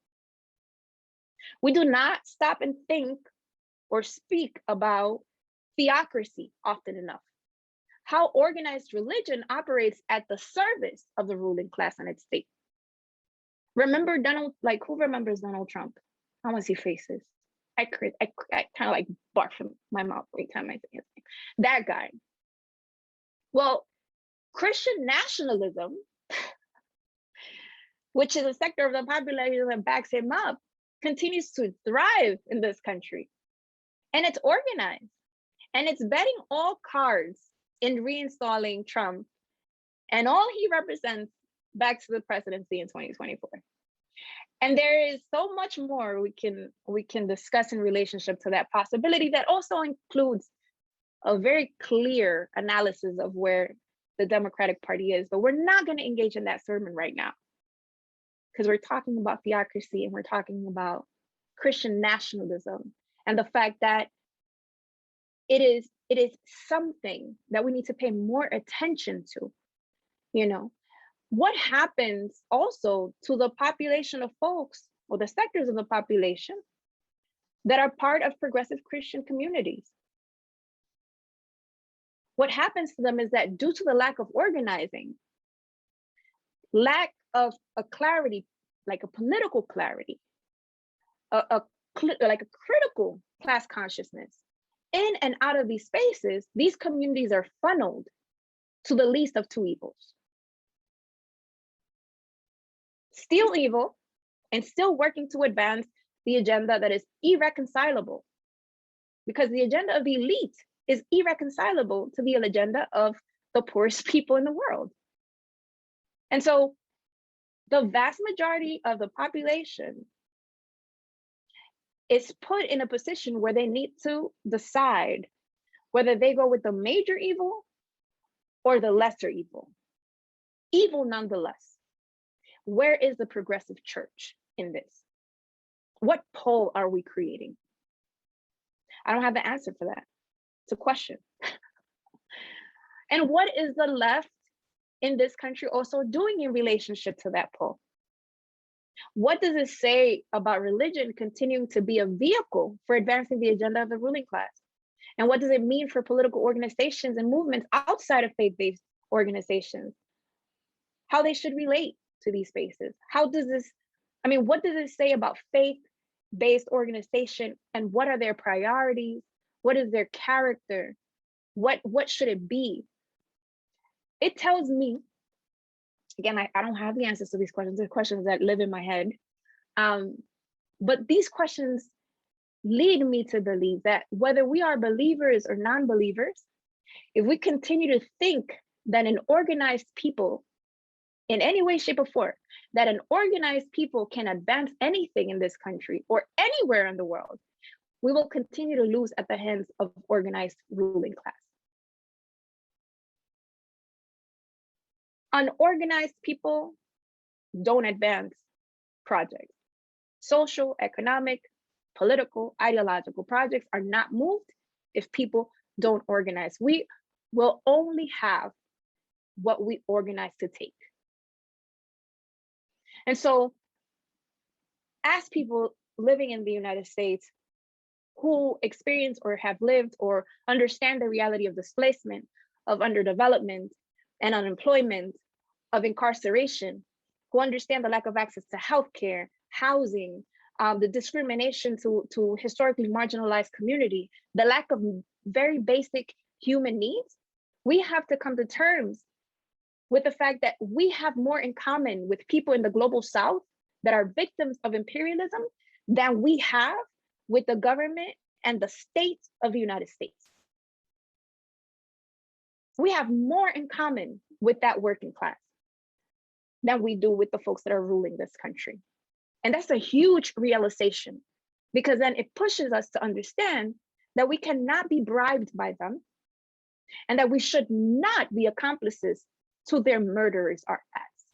S3: We do not stop and think or speak about theocracy often enough. How organized religion operates at the service of the ruling class and its state. Remember who remembers Donald Trump? I want to see faces. I kind of barf from my mouth every time I say his name. That guy. Well, Christian nationalism, which is a sector of the population that backs him up, continues to thrive in this country. And it's organized. And it's betting all cards in reinstalling Trump and all he represents back to the presidency in 2024. And there is so much more we can discuss in relationship to that possibility that also includes a very clear analysis of where the Democratic Party is, but we're not going to engage in that sermon right now because we're talking about theocracy and we're talking about Christian nationalism and the fact that it is something that we need to pay more attention to. What happens also to the population of folks or the sectors of the population that are part of progressive Christian communities? What happens to them is that due to the lack of organizing, lack of a clarity, like a political clarity, a like a critical class consciousness. In and out of these spaces, these communities are funneled to the least of two evils. Still evil and still working to advance the agenda that is irreconcilable, because the agenda of the elite is irreconcilable to the agenda of the poorest people in the world. And so the vast majority of the population is put in a position where they need to decide whether they go with the major evil or the lesser evil. Evil nonetheless. Where is the progressive church in this? What pole are we creating? I don't have the answer for that. It's a question. And what is the left in this country also doing in relationship to that pole? What does it say about religion continuing to be a vehicle for advancing the agenda of the ruling class? And what does it mean for political organizations and movements outside of faith-based organizations? How they should relate to these spaces? How does this, I mean, what does it say about faith-based organization and what are their priorities? What is their character? What should it be? It tells me, again, I don't have the answers to these questions. They're questions that live in my head. But these questions lead me to believe that whether we are believers or non-believers, if we continue to think that an organized people, in any way, shape, or form, that an organized people can advance anything in this country or anywhere in the world, we will continue to lose at the hands of organized ruling class. Unorganized people don't advance projects. Social, economic, political, ideological projects are not moved if people don't organize. We will only have what we organize to take. And so, as people living in the United States who experience or have lived or understand the reality of displacement, of underdevelopment and unemployment, of incarceration, who understand the lack of access to healthcare, housing, the discrimination to historically marginalized community, the lack of very basic human needs, we have to come to terms with the fact that we have more in common with people in the global South that are victims of imperialism than we have with the government and the state of the United States. We have more in common with that working class than we do with the folks that are ruling this country. And that's a huge realization, because then it pushes us to understand that we cannot be bribed by them and that we should not be accomplices to their murderers or acts.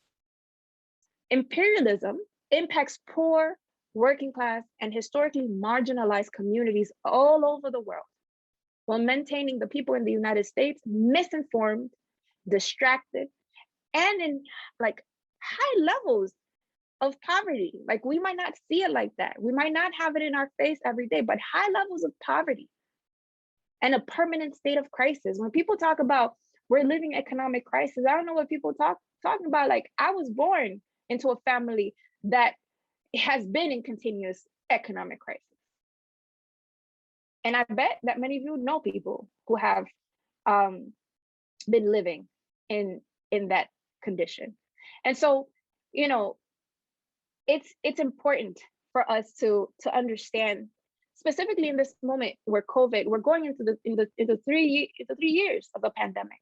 S3: Imperialism impacts poor, working class, and historically marginalized communities all over the world, while maintaining the people in the United States misinformed, distracted, and in like high levels of poverty. Like, we might not see it like that. We might not have it in our face every day, but high levels of poverty and a permanent state of crisis. When people talk about we're living economic crisis, I don't know what people talking about. Like, I was born into a family that has been in continuous economic crisis. And I bet that many of you know people who have been living in that condition. And so, you know, it's important for us to understand, specifically in this moment where COVID, we're going into the 3 years of the pandemic.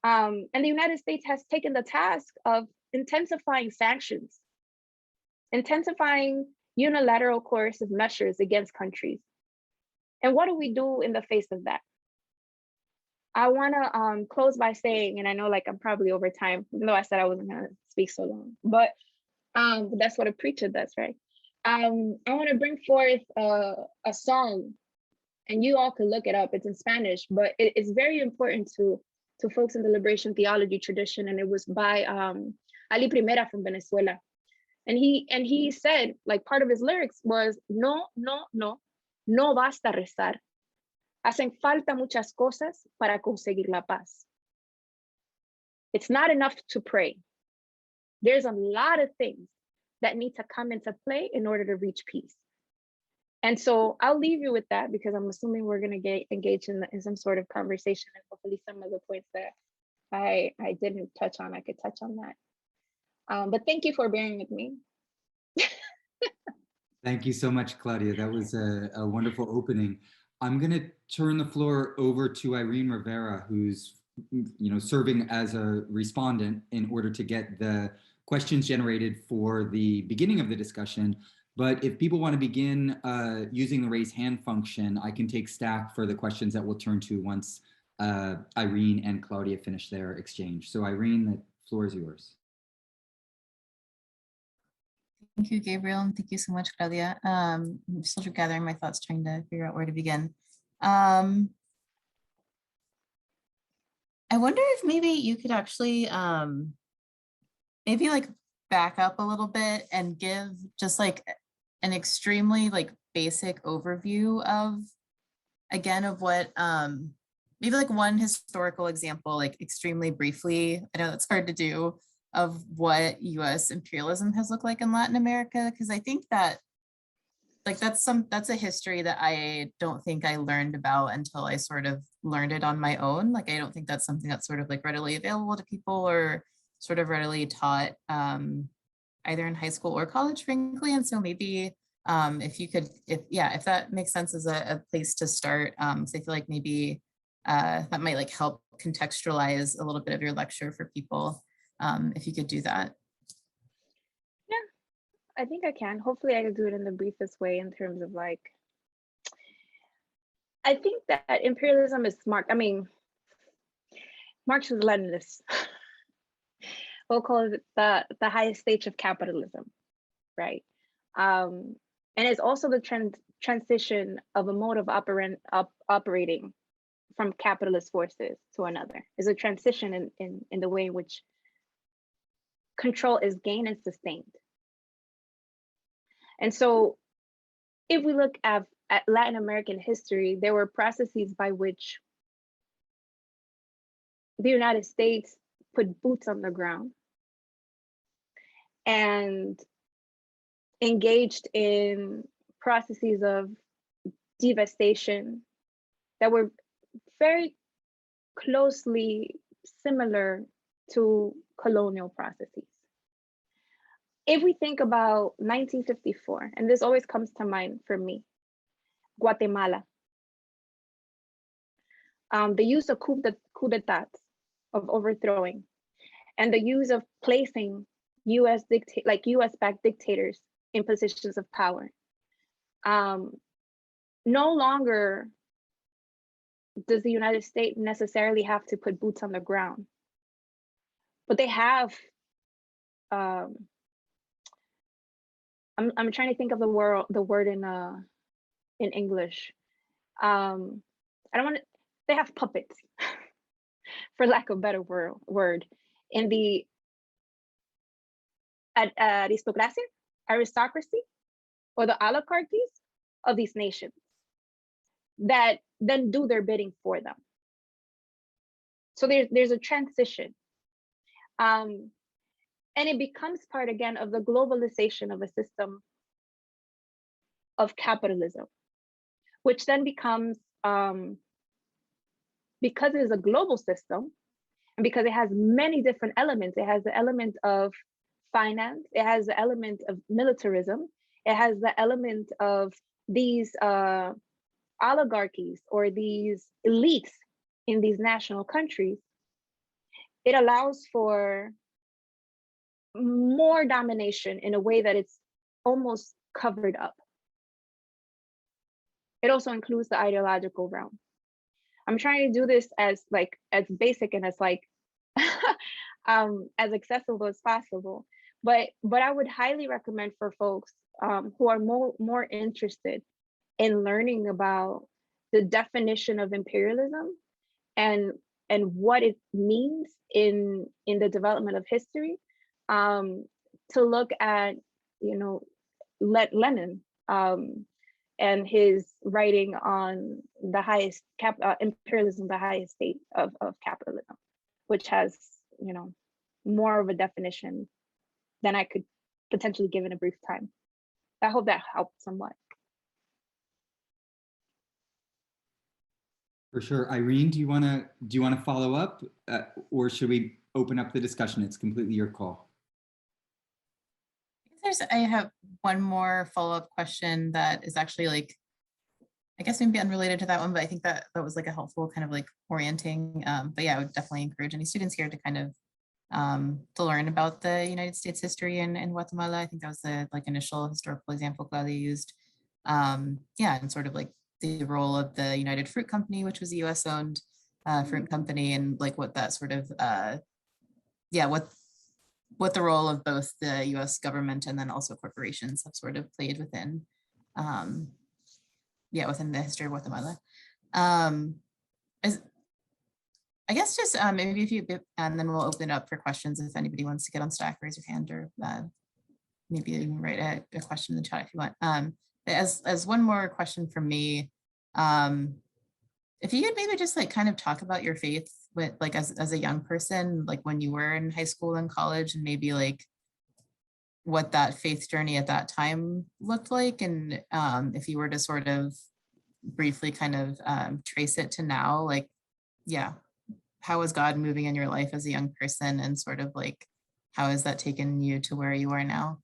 S3: And the United States has taken the task of intensifying sanctions, intensifying unilateral coercive measures against countries. And what do we do in the face of that? I want to close by saying, and I know like I'm probably over time, even though I said I wasn't going to speak so long, but that's what a preacher does, right? I want to bring forth a song, and you all could look it up. It's in Spanish, but it's very important to folks in the liberation theology tradition, and it was by Ali Primera from Venezuela. And he said, like, part of his lyrics was, no basta rezar. Hacen falta muchas cosas para conseguir la paz. It's not enough to pray. There's a lot of things that need to come into play in order to reach peace. And so I'll leave you with that, because I'm assuming we're going to get engaged in some sort of conversation, and hopefully some of the points that I didn't touch on, I could touch on that. But thank you for bearing with me.
S2: Thank you so much, Claudia. That was a wonderful opening. I'm going to turn the floor over to Irene Rivera, who's serving as a respondent in order to get the questions generated for the beginning of the discussion. But if people want to begin using the raise hand function, I can take stack for the questions that we'll turn to once Irene and Claudia finish their exchange. So Irene, the floor is yours.
S1: Thank you, Gabriel, and thank you so much, Claudia. I'm still gathering my thoughts, trying to figure out where to begin. I wonder if maybe you could actually maybe like back up a little bit and give just like an extremely like basic overview of, again, of what maybe like one historical example, like extremely briefly. I know that's hard to do, of what US imperialism has looked like in Latin America, because I think that like that's a history that I don't think I learned about until I sort of learned it on my own. Like I don't think that's something that's sort of like readily available to people or sort of readily taught either in high school or college, frankly. And so maybe if you could, if that makes sense as a place to start, so I feel like maybe that might like help contextualize a little bit of your lecture for people. If you could do that.
S3: Yeah, I think I can. Hopefully I can do it in the briefest way, in terms of like, I think that imperialism is Marx. I mean, Marx was Leninist. We'll call it the highest stage of capitalism, right? And it's also the transition of a mode of operating from capitalist forces to another. It's a transition in the way in which control is gained and sustained. And so if we look at Latin American history, there were processes by which the United States put boots on the ground and engaged in processes of devastation that were very closely similar to colonial processes. If we think about 1954, and this always comes to mind for me, Guatemala, the use of coup d'etats, of overthrowing, and the use of placing US-backed dictators in positions of power. No longer does the United States necessarily have to put boots on the ground, but they have. I'm trying to think of the word in English. I don't want to. They have puppets, for lack of a better word, in the aristocracy, or the oligarchies of these nations, that then do their bidding for them. So there's a transition. And it becomes part, again, of the globalization of a system of capitalism, which then becomes, because it is a global system, and because it has many different elements, it has the element of finance, it has the element of militarism, it has the element of these oligarchies or these elites in these national countries. It allows for more domination in a way that it's almost covered up. It also includes the ideological realm. I'm trying to do this as basic and as as accessible as possible. But I would highly recommend for folks who are more interested in learning about the definition of imperialism and what it means in the development of history, to look at, Lenin and his writing on the highest imperialism, the highest state of capitalism, which has, more of a definition than I could potentially give in a brief time. I hope that helped somewhat.
S2: For sure. Irene, do you want to follow up, or should we open up the discussion? It's completely your call.
S1: I have one more follow-up question that is actually like, I guess maybe unrelated to that one, but I think that was like a helpful kind of like orienting. But yeah, I would definitely encourage any students here to kind of to learn about the United States history in Guatemala. I think that was the like initial historical example Claudia used. Yeah, and sort of like the role of the United Fruit Company, which was a US owned fruit company, and like what that sort of, yeah, what the role of both the US government and then also corporations have sort of played within, yeah, within the history of Guatemala. I guess just maybe if you, and then we'll open it up for questions if anybody wants to get on stack, raise your hand, or maybe even write a question in the chat if you want. As one more question from me, if you could maybe just like kind of talk about your faith with like as a young person, like when you were in high school and college, and maybe like what that faith journey at that time looked like, and if you were to sort of briefly kind of trace it to now, like, yeah, how is God moving in your life as a young person, and sort of like how has that taken you to where you are now?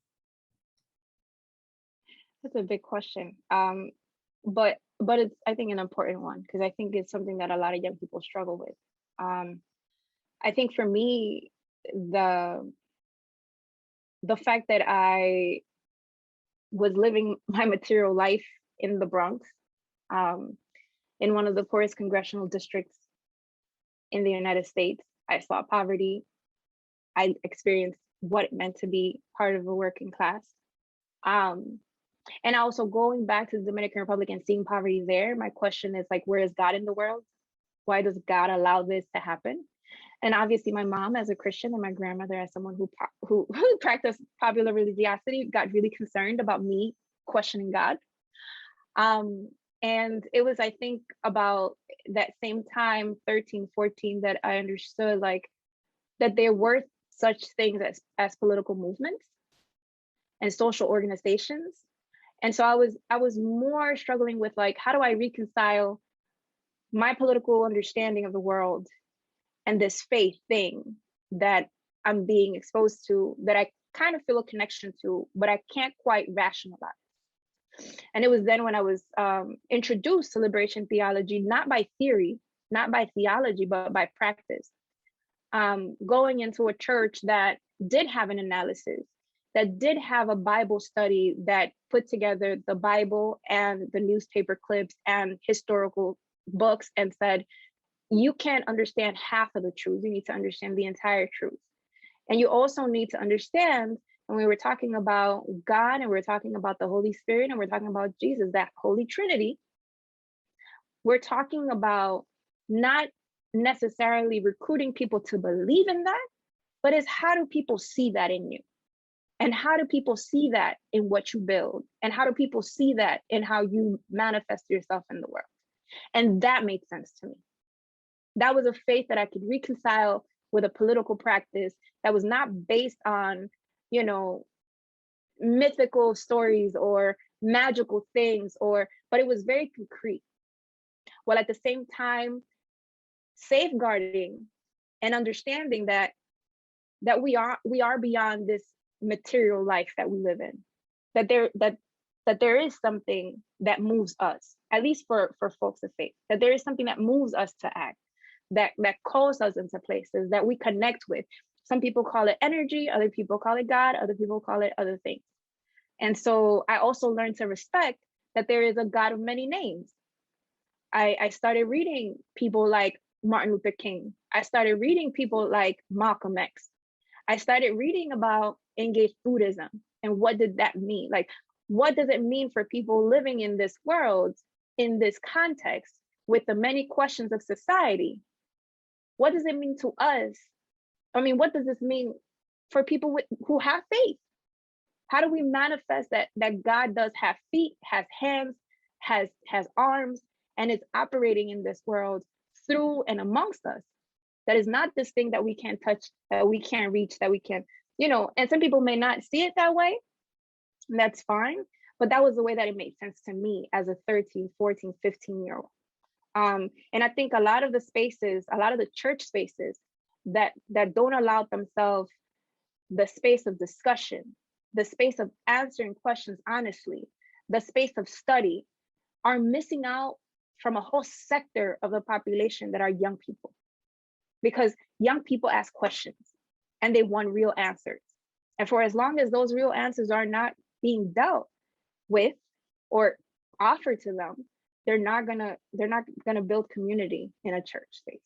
S3: That's a big question. But it's, I think, an important one, because I think it's something that a lot of young people struggle with. I think for me, the fact that I was living my material life in the Bronx, in one of the poorest congressional districts in the United States, I saw poverty. I experienced what it meant to be part of a working class. And also going back to the Dominican Republic and seeing poverty there, my question is like, where is God in the world? Why does God allow this to happen? And obviously my mom as a Christian and my grandmother as someone who practiced popular religiosity got really concerned about me questioning God. And it was, I think, about that same time, 13, 14, that I understood like that there were such things as political movements and social organizations. And so I was more struggling with like, how do I reconcile my political understanding of the world and this faith thing that I'm being exposed to, that I kind of feel a connection to, but I can't quite rationalize. And it was then when I was introduced to liberation theology, not by theory, not by theology, but by practice. Going into a church that did have an analysis, that did have a Bible study that put together the Bible and the newspaper clips and historical books and said, you can't understand half of the truth. You need to understand the entire truth. And you also need to understand, when we were talking about God and we're talking about the Holy Spirit and we're talking about Jesus, that Holy Trinity, we're talking about not necessarily recruiting people to believe in that, but it's how do people see that in you? And how do people see that in what you build? And how do people see that in how you manifest yourself in the world? And that made sense to me. That was a faith that I could reconcile with a political practice that was not based on, you know, mythical stories or magical things, but it was very concrete. While at the same time, safeguarding and understanding that we are beyond this material life that we live in, that there is something that moves us, at least for folks of faith, that there is something that moves us to act, that calls us into places that we connect with. Some people call it energy, other people call it God, other people call it other things. And so I also learned to respect that there is a God of many names. I started reading people like Martin Luther King. I started reading people like Malcolm X. I started reading about engaged Buddhism and what did that mean? Like, what does it mean for people living in this world, in this context, with the many questions of society? What does it mean to us? I mean, what does this mean for people who have faith? How do we manifest that God does have feet, has hands, has arms, and is operating in this world through and amongst us? That is not this thing that we can't touch, that we can't reach, that we can, and some people may not see it that way. That's fine. But that was the way that it made sense to me as a 13, 14, 15-year-old. And I think a lot of the spaces, a lot of the church spaces that don't allow themselves the space of discussion, the space of answering questions honestly, the space of study, are missing out from a whole sector of the population that are young people. Because young people ask questions and they want real answers. And for as long as those real answers are not being dealt with or offered to them, they're not gonna build community in a church space.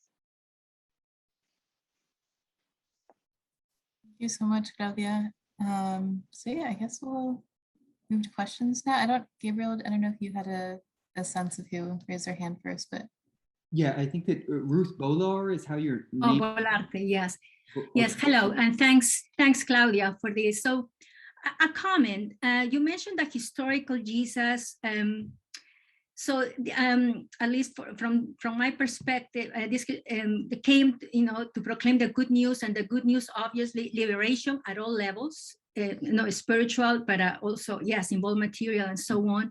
S1: Thank you so much, Claudia. So yeah, I guess we'll move to questions now. Gabriel, I don't know if you had a sense of who raised their hand first, but.
S2: Yeah, I think that Ruth Bolar is how your
S4: Oh,
S2: name.
S4: Bolarte, yes.
S2: Okay.
S4: Yes, hello, and thanks, Claudia, for this. So a comment, you mentioned the historical Jesus. So at least from my perspective, this came, to proclaim the good news, and the good news, obviously, liberation at all levels, spiritual, but also, yes, involved material and so on.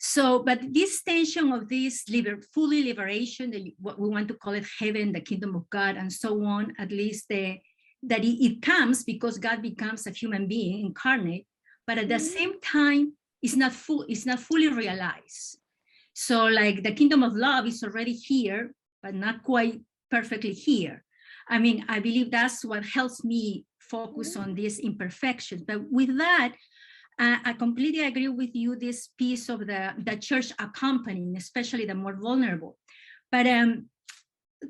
S4: So, but this tension of this fully liberation, what we want to call it heaven, the kingdom of God, and so on, at least that it comes because God becomes a human being incarnate, but at the same time, it's not fully realized. So like the kingdom of love is already here, but not quite perfectly here. I mean, I believe that's what helps me focus on these imperfections. But with that, I completely agree with you, this piece of the church accompanying, especially the more vulnerable. But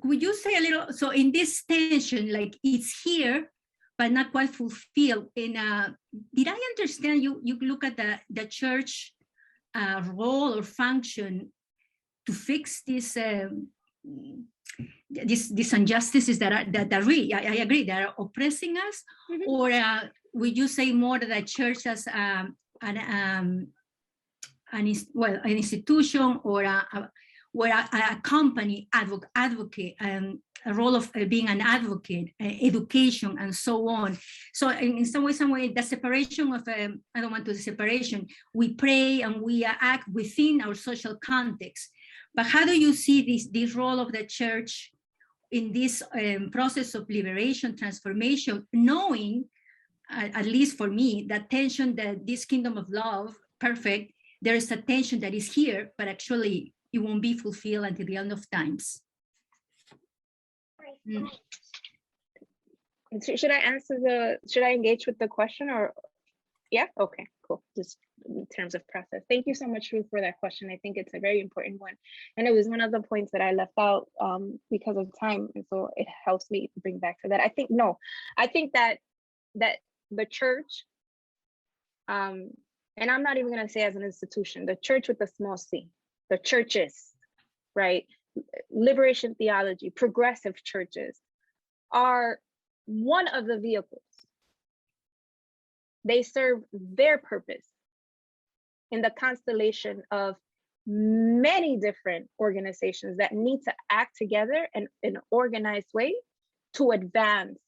S4: would you say a little, so in this tension, like it's here, but not quite fulfilled. Did I understand you look at the church role or function to fix these injustices that really, I agree, that are oppressing us, or would you say more that the church as an institution or a company advocate, a role of being an advocate, education, and so on. So in some way, the separation of, I don't want to separation, we pray and we act within our social context. But how do you see this role of the church in this process of liberation, transformation, knowing, at least for me, that tension that this kingdom of love, perfect, there is a tension that is here, but actually it won't be fulfilled until the end of times.
S3: Should I engage with the question, or? Yeah, okay, cool. Just in terms of process. Thank you so much, Ruth, for that question. I think it's a very important one. And it was one of the points that I left out because of time. And so it helps me bring back to that. I think that the church, and I'm not even gonna say as an institution, the church with a small c, the churches, right? Liberation theology, progressive churches are one of the vehicles. They serve their purpose in the constellation of many different organizations that need to act together in an organized way to advance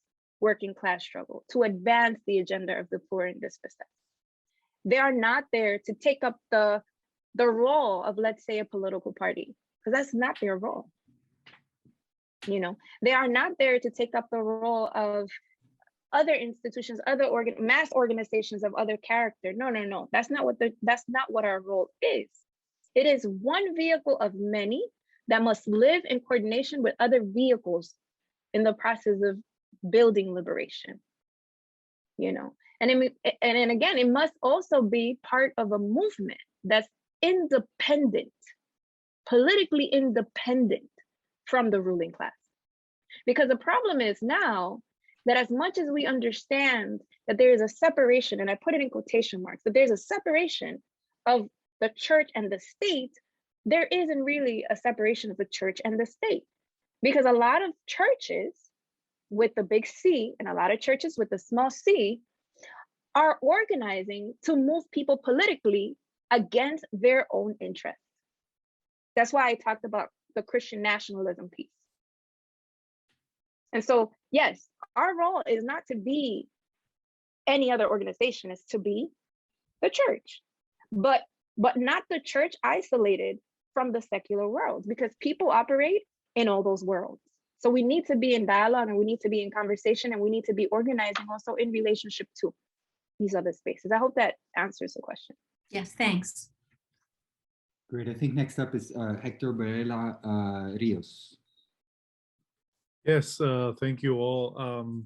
S3: working class struggle, to advance the agenda of the poor and dispossessed. They are not there to take up the role of, let's say, a political party, because that's not their role. They are not there to take up the role of other institutions, other mass organizations of other character. No. That's not what our role is. It is one vehicle of many that must live in coordination with other vehicles in the process of building liberation. And again, it must also be part of a movement that's independent, politically independent from the ruling class. Because the problem is now that as much as we understand that there is a separation, and I put it in quotation marks, that there's a separation of the church and the state, there isn't really a separation of the church and the state. Because a lot of churches with the big C and a lot of churches with the small c are organizing to move people politically against their own interests. That's why I talked about the Christian nationalism piece. And so, yes, our role is not to be any other organization, it's to be the church, but not the church isolated from the secular world, because people operate in all those worlds. So we need to be in dialogue, and we need to be in conversation, and we need to be organizing also in relationship to these other spaces. I hope that answers the question.
S4: Yes, thanks.
S2: Great. I think next up is Hector Barela Rios.
S6: Yes, thank you all.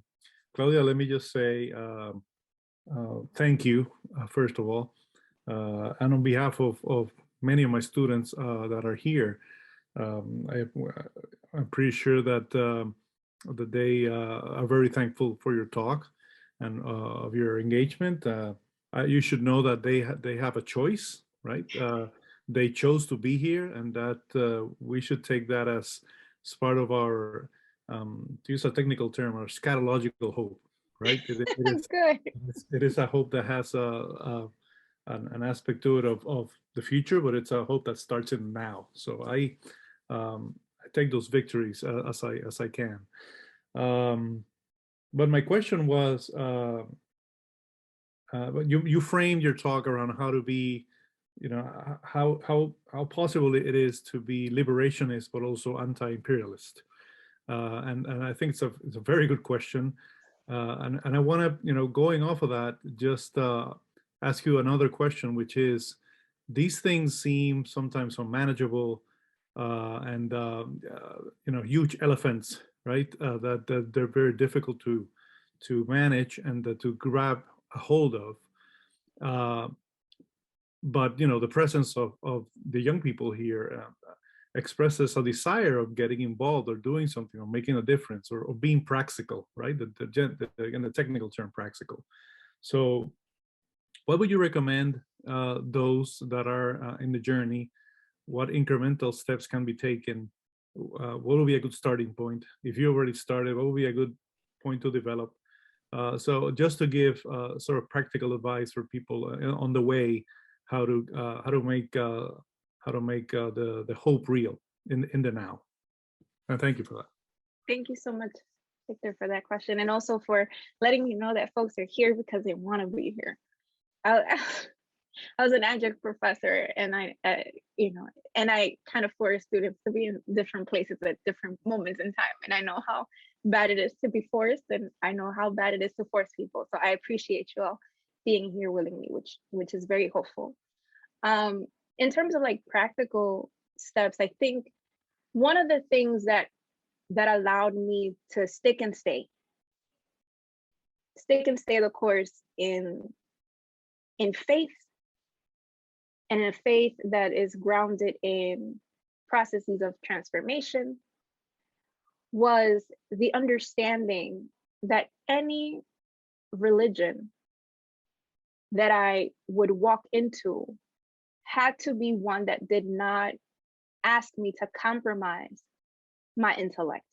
S6: Claudia, let me just say thank you, first of all. And on behalf of many of my students that are here, I'm pretty sure that that they are very thankful for your talk and of your engagement. You should know that they have a choice, right? They chose to be here, and that we should take that as part of our, to use a technical term, our scatological hope, right? It is a hope that has an aspect to it of the future, but it's a hope that starts in now. So I take those victories as I can. But my question was, you framed your talk around how to be, you know, how possible it is to be liberationist but also anti-imperialist, and I think it's a very good question, and I want to, you know, going off of that, just ask you another question, which is, these things seem sometimes unmanageable, and you know, huge elephants, right? That they're very difficult to manage and to grab a hold of. But you know, the presence of the young people here expresses a desire of getting involved or doing something or making a difference or being practical, right? In the technical term, practical. So what would you recommend those that are in the journey? What incremental steps can be taken? What would be a good starting point? If you already started, what would be a good point to develop? So just to give sort of practical advice for people on the way, how to make the hope real in the now. And thank you for that.
S3: Thank you so much, Victor, for that question, and also for letting me know that folks are here because they want to be here. I was an adjunct professor, and I kind of force students to be in different places at different moments in time. And I know how bad it is to be forced, and I know how bad it is to force people. So I appreciate you all being here willingly, which is very hopeful. In terms of like practical steps, I think one of the things that allowed me to stick and stay the course in faith, and a faith that is grounded in processes of transformation, was the understanding that any religion that I would walk into had to be one that did not ask me to compromise my intellect,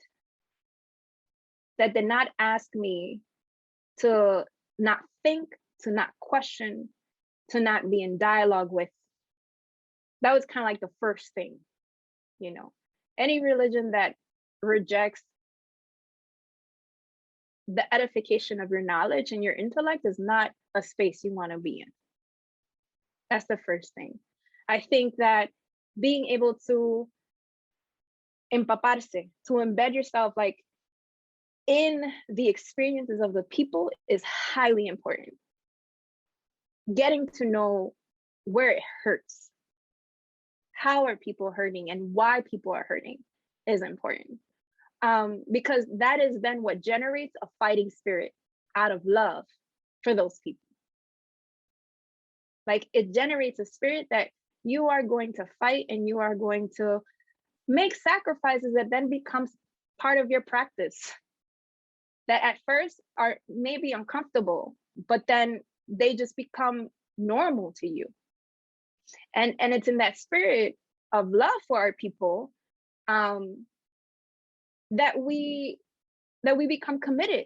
S3: that did not ask me to not think, to not question, to not be in dialogue with. That was kind of like the first thing, you know. Any religion that rejects the edification of your knowledge and your intellect is not a space you want to be in. That's the first thing. I think that being able to empaparse, to embed yourself like in the experiences of the people is highly important. Getting to know where it hurts, how are people hurting, and why people are hurting is important. Because that is then what generates a fighting spirit out of love for those people. Like, it generates a spirit that you are going to fight and you are going to make sacrifices that then becomes part of your practice, that at first are maybe uncomfortable, but then they just become normal to you. And it's in that spirit of love for our people that we become committed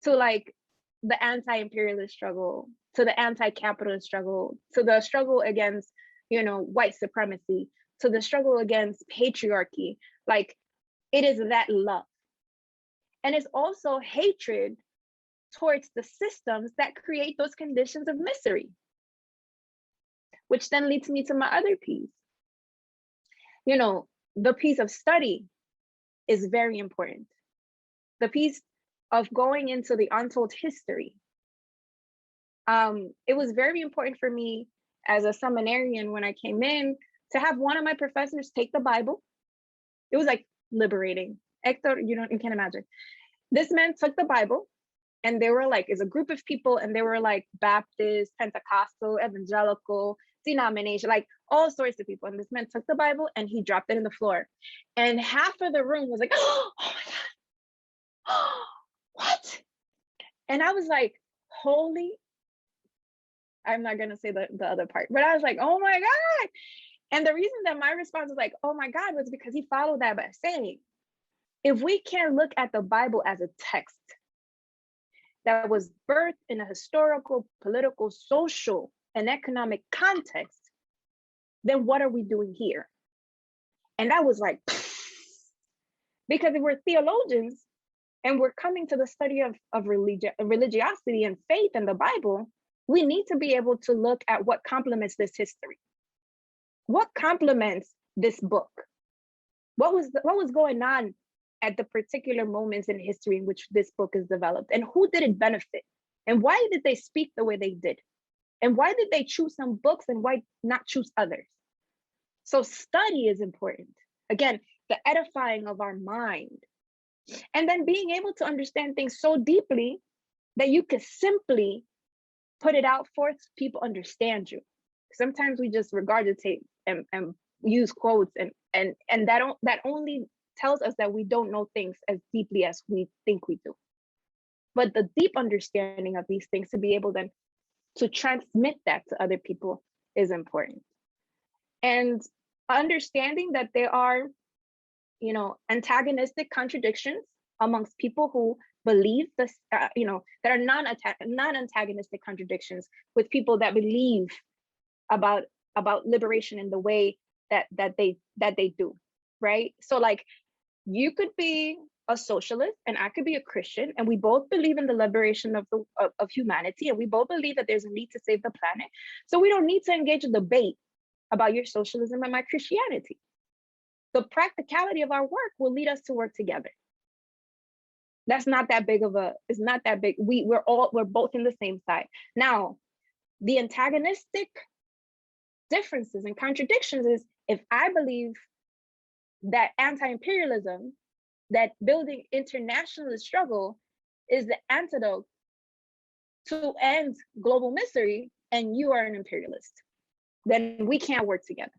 S3: to like the anti-imperialist struggle, to the anti-capitalist struggle, to the struggle against, you know, white supremacy, to the struggle against patriarchy. Like, it is that love. And it's also hatred towards the systems that create those conditions of misery, which then leads me to my other piece, you know, the piece of study is very important. The piece of going into the untold history. It was very important for me as a seminarian when I came in to have one of my professors take the Bible. It was like liberating. Hector, you can't imagine. This man took the Bible, and they were like, it's a group of people, and they were like Baptist, Pentecostal, evangelical, denomination, like all sorts of people. And this man took the Bible and he dropped it in the floor. And half of the room was like, oh my God, oh, what? And I was like, holy, I'm not gonna say the other part, but I was like, oh my God. And the reason that my response was like, oh my God, was because he followed that by saying, if we can't look at the Bible as a text that was birthed in a historical, political, social, and economic context, then what are we doing here? And that was like, because if we're theologians and we're coming to the study of religiosity and faith and the Bible, we need to be able to look at what complements this history. What complements this book? What was going on at the particular moments in history in which this book is developed, and who did it benefit? And why did they speak the way they did? And why did they choose some books and why not choose others? So study is important. Again, the edifying of our mind. And then being able to understand things so deeply that you could simply put it out for people understand you. Sometimes we just regurgitate and use quotes and that only tells us that we don't know things as deeply as we think we do. But the deep understanding of these things, to be able then to transmit that to other people, is important. And understanding that there are, antagonistic contradictions amongst people who believe this, that are non-antagonistic contradictions with people that believe about liberation in the way that they do, right? So like, you could be a socialist and I could be a Christian, and we both believe in the liberation of humanity, and we both believe that there's a need to save the planet. So we don't need to engage a debate about your socialism and my Christianity. The practicality of our work will lead us to work together. That's not that big it's not that big. We're both in the same side. Now, the antagonistic differences and contradictions is if I believe that anti-imperialism, that building internationalist struggle is the antidote to end global misery, and you are an imperialist, then we can't work together.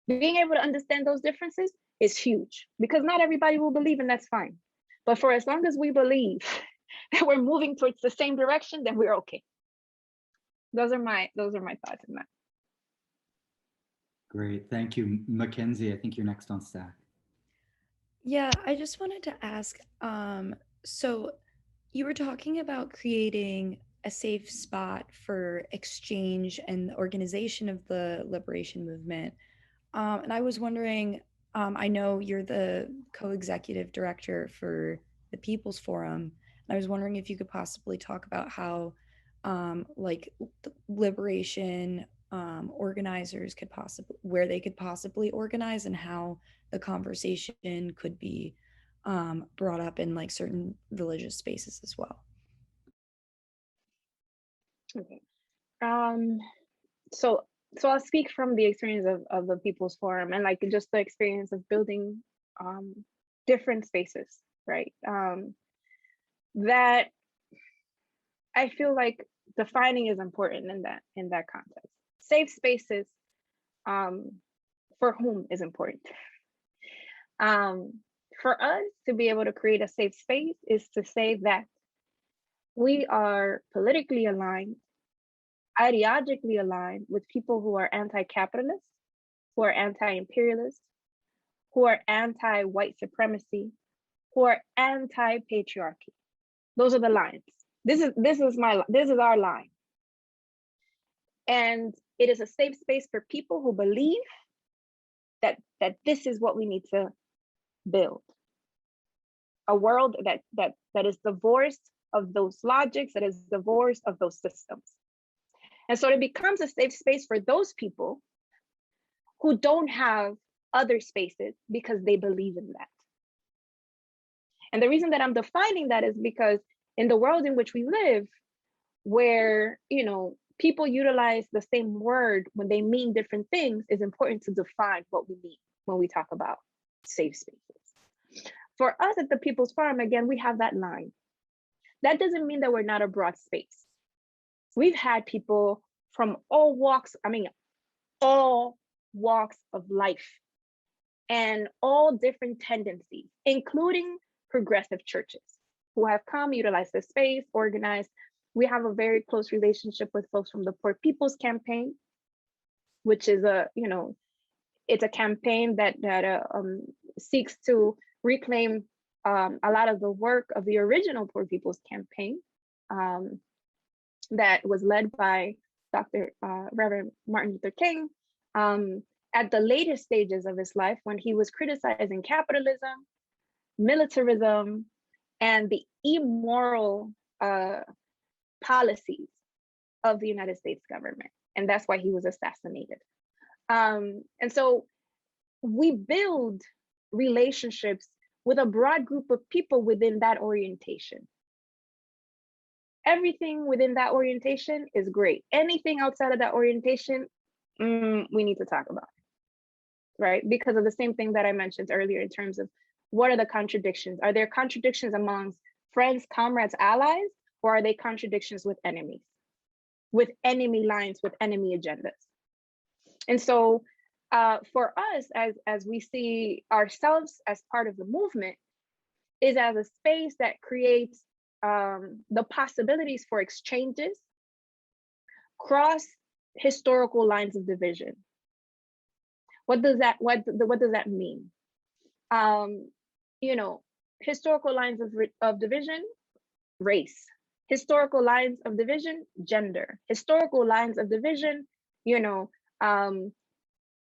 S3: Being able to understand those differences is huge, because not everybody will believe, and that's fine. But for as long as we believe that we're moving towards the same direction, then we're okay. Those are my thoughts on that.
S2: Great, thank you. Mackenzie, I think you're next on stack.
S7: Yeah, I just wanted to ask, so you were talking about creating a safe spot for exchange and the organization of the liberation movement. And I was wondering, I know you're the co-executive director for the People's Forum, and I was wondering if you could possibly talk about how like liberation organizers could where they could possibly organize, and how the conversation could be brought up in like certain religious spaces as well.
S3: Okay. So I'll speak from the experience of the People's Forum, and like just the experience of building different spaces, right? That I feel like defining is important in that context. Safe spaces, for whom is important. For us to be able to create a safe space is to say that we are politically aligned, ideologically aligned with people who are anti-capitalist, who are anti-imperialist, who are anti-white supremacy, who are anti-patriarchy. Those are the lines. This is our line. And it is a safe space for people who believe that this is what we need to build. A world that is divorced of those logics, that is divorced of those systems. And so it becomes a safe space for those people who don't have other spaces because they believe in that. And the reason that I'm defining that is because in the world in which we live, where, you know, people utilize the same word when they mean different things, it's important to define what we mean when we talk about safe spaces. For us at the People's Forum, again, we have that line. That doesn't mean that we're not a broad space. We've had people from all walks of life and all different tendencies, including progressive churches, who have come, utilized the space, organized. We have a very close relationship with folks from the Poor People's Campaign, which is it's a campaign that seeks to reclaim a lot of the work of the original Poor People's Campaign that was led by Reverend Martin Luther King at the latest stages of his life, when he was criticizing capitalism, militarism, and the immoral policies of the United States government. And that's why he was assassinated. And so we build relationships with a broad group of people within that orientation. Everything within that orientation is great. Anything outside of that orientation, we need to talk about, right? Because of the same thing that I mentioned earlier in terms of what are the contradictions? Are there contradictions amongst friends, comrades, allies, or are they contradictions with enemies, with enemy lines, with enemy agendas? And so for us, as we see ourselves as part of the movement, is as a space that creates the possibilities for exchanges cross historical lines of division. What does that mean? Historical lines of division, race. Historical lines of division, gender. Historical lines of division,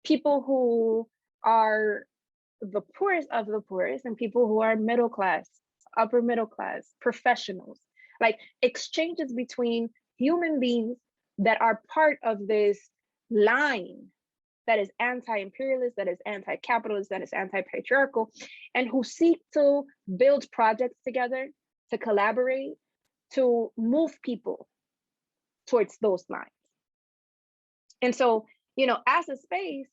S3: people who are the poorest of the poorest and people who are middle class, upper middle class, professionals, like exchanges between human beings that are part of this line that is anti-imperialist, that is anti-capitalist, that is anti-patriarchal, and who seek to build projects together, to collaborate, to move people towards those lines. And so, as a space,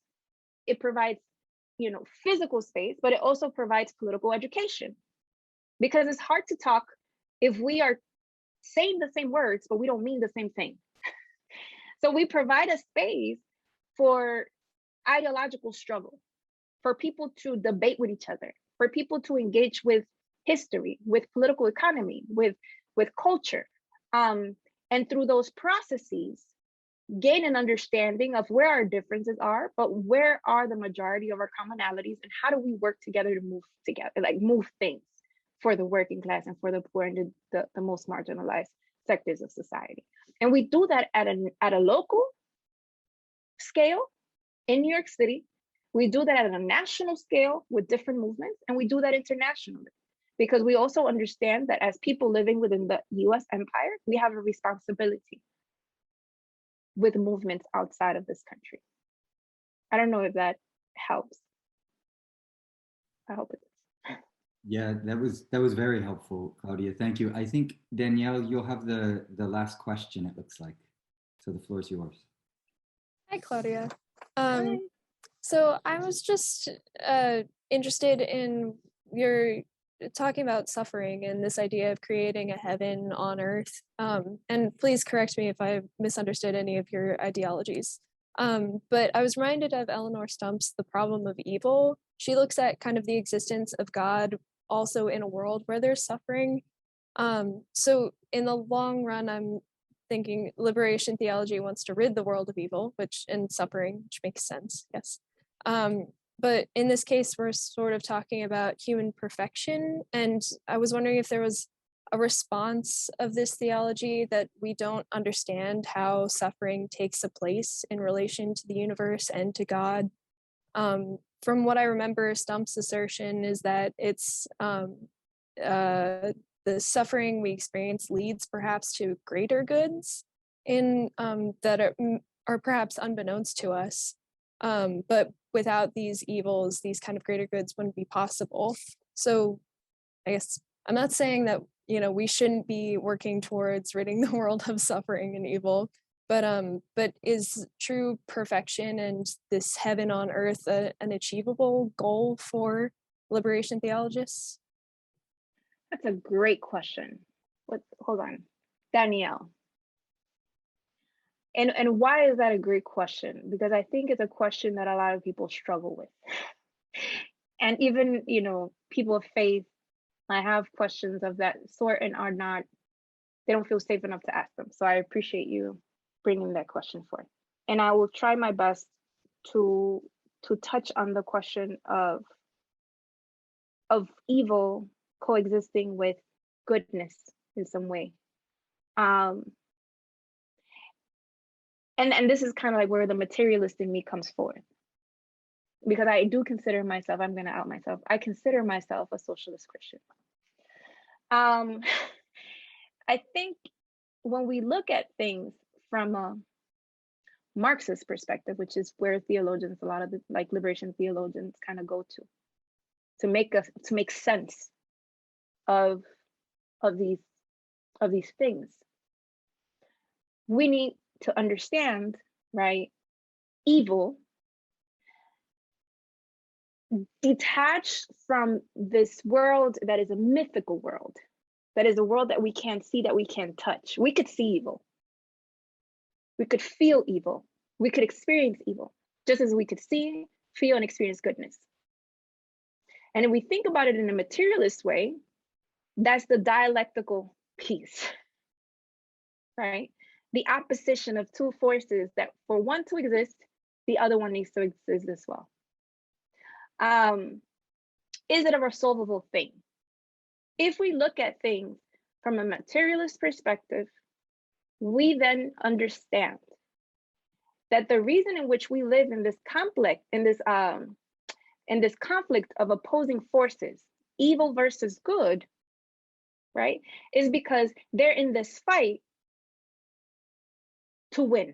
S3: it provides, physical space, but it also provides political education. Because it's hard to talk if we are saying the same words, but we don't mean the same thing. So we provide a space for ideological struggle, for people to debate with each other, for people to engage with history, with political economy, with culture. And through those processes, gain an understanding of where our differences are, but where are the majority of our commonalities, and how do we work together to move things for the working class and for the poor and the most marginalized sectors of society. And we do that at a local scale in New York City. We do that at a national scale with different movements, and we do that internationally, because we also understand that as people living within the US empire, we have a responsibility with movements outside of this country. I don't know if that helps. I hope it does.
S2: Yeah, that was very helpful, Claudia. Thank you. I think, Danielle, you'll have the last question, it looks like. So the floor is yours.
S8: Hi, Claudia. So I was just interested in your talking about suffering and this idea of creating a heaven on earth. And please correct me if I misunderstood any of your ideologies. But I was reminded of Eleanor Stump's The Problem of Evil. She looks at kind of the existence of God also in a world where there's suffering. So in the long run, I'm thinking liberation theology wants to rid the world of evil, and suffering, which makes sense, yes. But in this case, we're sort of talking about human perfection. And I was wondering if there was a response of this theology that we don't understand how suffering takes a place in relation to the universe and to God. From what I remember, Stump's assertion is that it's the suffering we experience leads perhaps to greater goods that are perhaps unbeknownst to us. But without these evils, these kind of greater goods wouldn't be possible. So I guess I'm not saying that, you know, we shouldn't be working towards ridding the world of suffering and evil, but is true perfection and this heaven on earth an achievable goal for liberation theologists?
S3: That's a great question. Hold on, Danielle. And why is that a great question? Because I think it's a question that a lot of people struggle with. And even, you know, people of faith, I have questions of that sort and they don't feel safe enough to ask them. So I appreciate you bringing that question forth. And I will try my best to touch on the question of evil coexisting with goodness in some way. And this is kind of like where the materialist in me comes forth. Because I do consider myself, I'm going to out myself, I consider myself a socialist Christian. I think when we look at things from a Marxist perspective, which is where theologians, a lot of the like liberation theologians kind of go to make sense of these things, we need to understand, right, evil detached from this world that is a mythical world, that is a world that we can't see, that we can't touch. We could see evil. We could feel evil. We could experience evil, just as we could see, feel, and experience goodness. And if we think about it in a materialist way, that's the dialectical piece, right? The opposition of two forces that for one to exist, the other one needs to exist as well. Is it a resolvable thing? If we look at things from a materialist perspective, we then understand that the reason in which we live in this conflict, in this conflict of opposing forces, evil versus good, right, is because they're in this fight to win,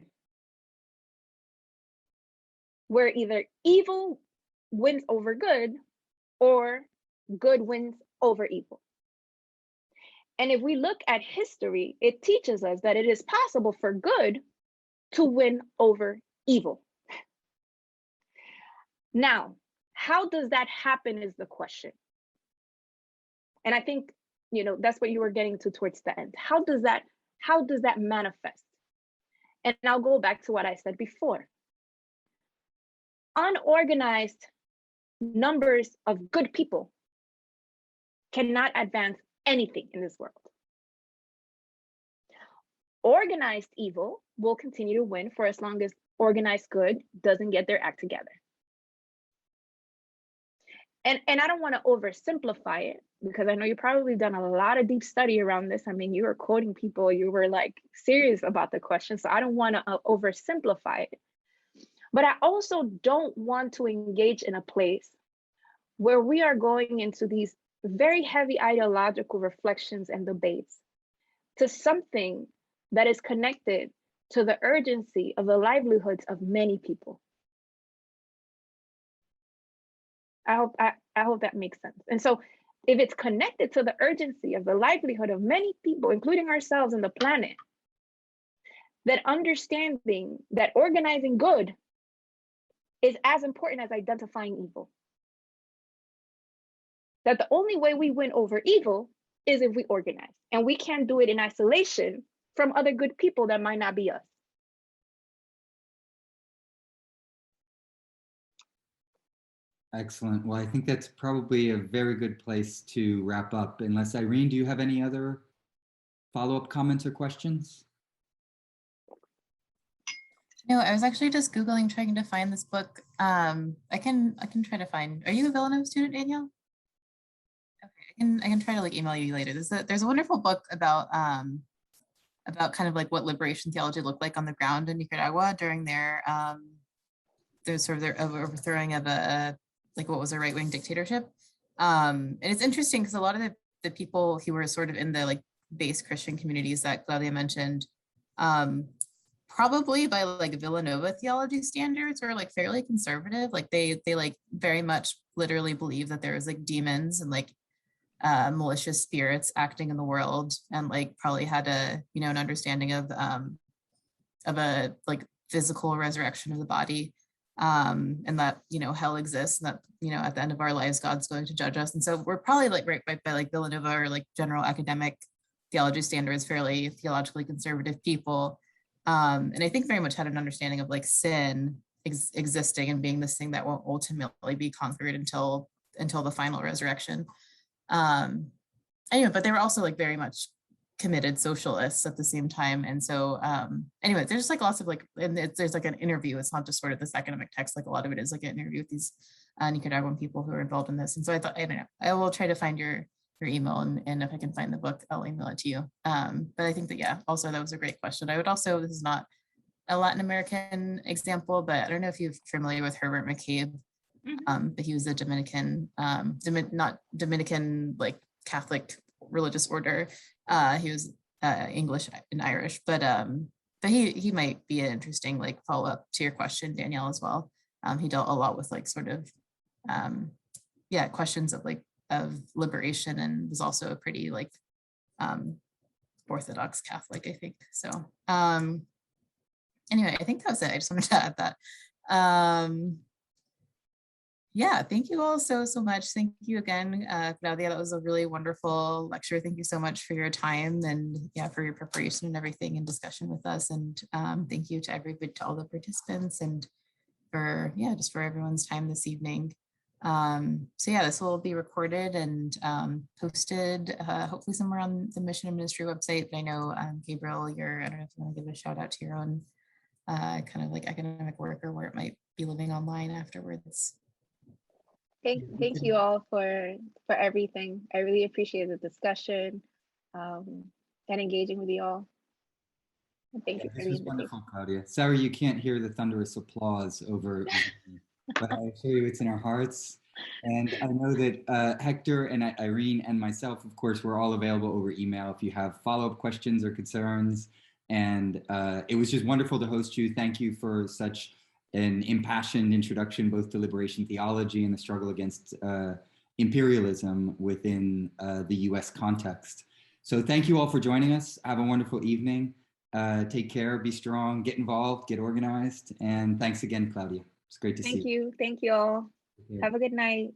S3: where either evil wins over good or good wins over evil. And if we look at history, it teaches us that it is possible for good to win over evil. Now, how does that happen is the question. And I think, you know, that's what you were getting to towards the end. How does that manifest? And I'll go back to what I said before. Unorganized numbers of good people cannot advance anything in this world. Organized evil will continue to win for as long as organized good doesn't get their act together. And I don't want to oversimplify it, because I know you've probably done a lot of deep study around this. I mean, you were quoting people, you were like serious about the question. So I don't want to oversimplify it. But I also don't want to engage in a place where we are going into these very heavy ideological reflections and debates to something that is connected to the urgency of the livelihoods of many people. I hope that makes sense. And so if it's connected to the urgency of the livelihood of many people, including ourselves and the planet, that understanding that organizing good is as important as identifying evil. That the only way we win over evil is if we organize, and we can't do it in isolation from other good people that might not be us.
S2: Excellent. Well, I think that's probably a very good place to wrap up. Unless, Irene, do you have any other follow-up comments or questions?
S1: No, I was actually just Googling, trying to find this book. I can try to find. Are you a Villanova student, Danielle? Okay, I can try to like email you later. There's a wonderful book about kind of like what liberation theology looked like on the ground in Nicaragua during their overthrowing of a like what was a right-wing dictatorship. And it's interesting because a lot of the people who were sort of in the like base Christian communities that Claudia mentioned probably by like Villanova theology standards are like fairly conservative. Like they like very much literally believe that there's like demons and like malicious spirits acting in the world, and like probably had a, you know, an understanding of a like physical resurrection of the body, and that, you know, hell exists, and that, you know, at the end of our lives God's going to judge us. And so we're probably like right by like Villanova or like general academic theology standards, fairly theologically conservative people. And I think very much had an understanding of like sin existing and being this thing that won't ultimately be conquered until the final resurrection. Anyway, but they were also like very much committed socialists at the same time. And so anyway, there's like lots of like, and there's like an interview. It's not just sort of this academic text, like a lot of it is like an interview with these Nicaraguan people who are involved in this. And so I thought, I don't know, I will try to find your email, and if I can find the book, I'll email it to you. But I think that, yeah, also that was a great question. I would also, this is not a Latin American example, but I don't know if you're familiar with Herbert McCabe, but he was a Dominican, not Dominican, like Catholic religious order. He was English and Irish, but he might be an interesting like follow-up to your question, Danielle, as well. He dealt a lot with like sort of yeah, questions of like of liberation, and was also a pretty like Orthodox Catholic, I think. So anyway, I think that was it. I just wanted to add that. Yeah, thank you all so much. Thank you again, Claudia. That was a really wonderful lecture. Thank you so much for your time, and yeah, for your preparation and everything and discussion with us. And thank you to everybody, to all the participants, and for, yeah, just for everyone's time this evening. So yeah, this will be recorded and posted hopefully somewhere on the Mission and Ministry website. But I know Gabriel, I don't know if you want to give a shout out to your own kind of like academic work, or where it might be living online afterwards.
S3: Thank you all for everything. I really appreciate the discussion and engaging with you all. And thank you for
S2: this was wonderful, Claudia. Sorry you can't hear the thunderous applause over, but I assure you it's in our hearts. And I know that Hector and Irene and myself, of course, we're all available over email if you have follow-up questions or concerns. And it was just wonderful to host you. Thank you for such an impassioned introduction, both to liberation theology and the struggle against imperialism within the US context. So thank you all for joining us. Have a wonderful evening. Take care, be strong, get involved, get organized. And thanks again, Claudia. It's great to see you.
S3: Thank you all. Have a good night.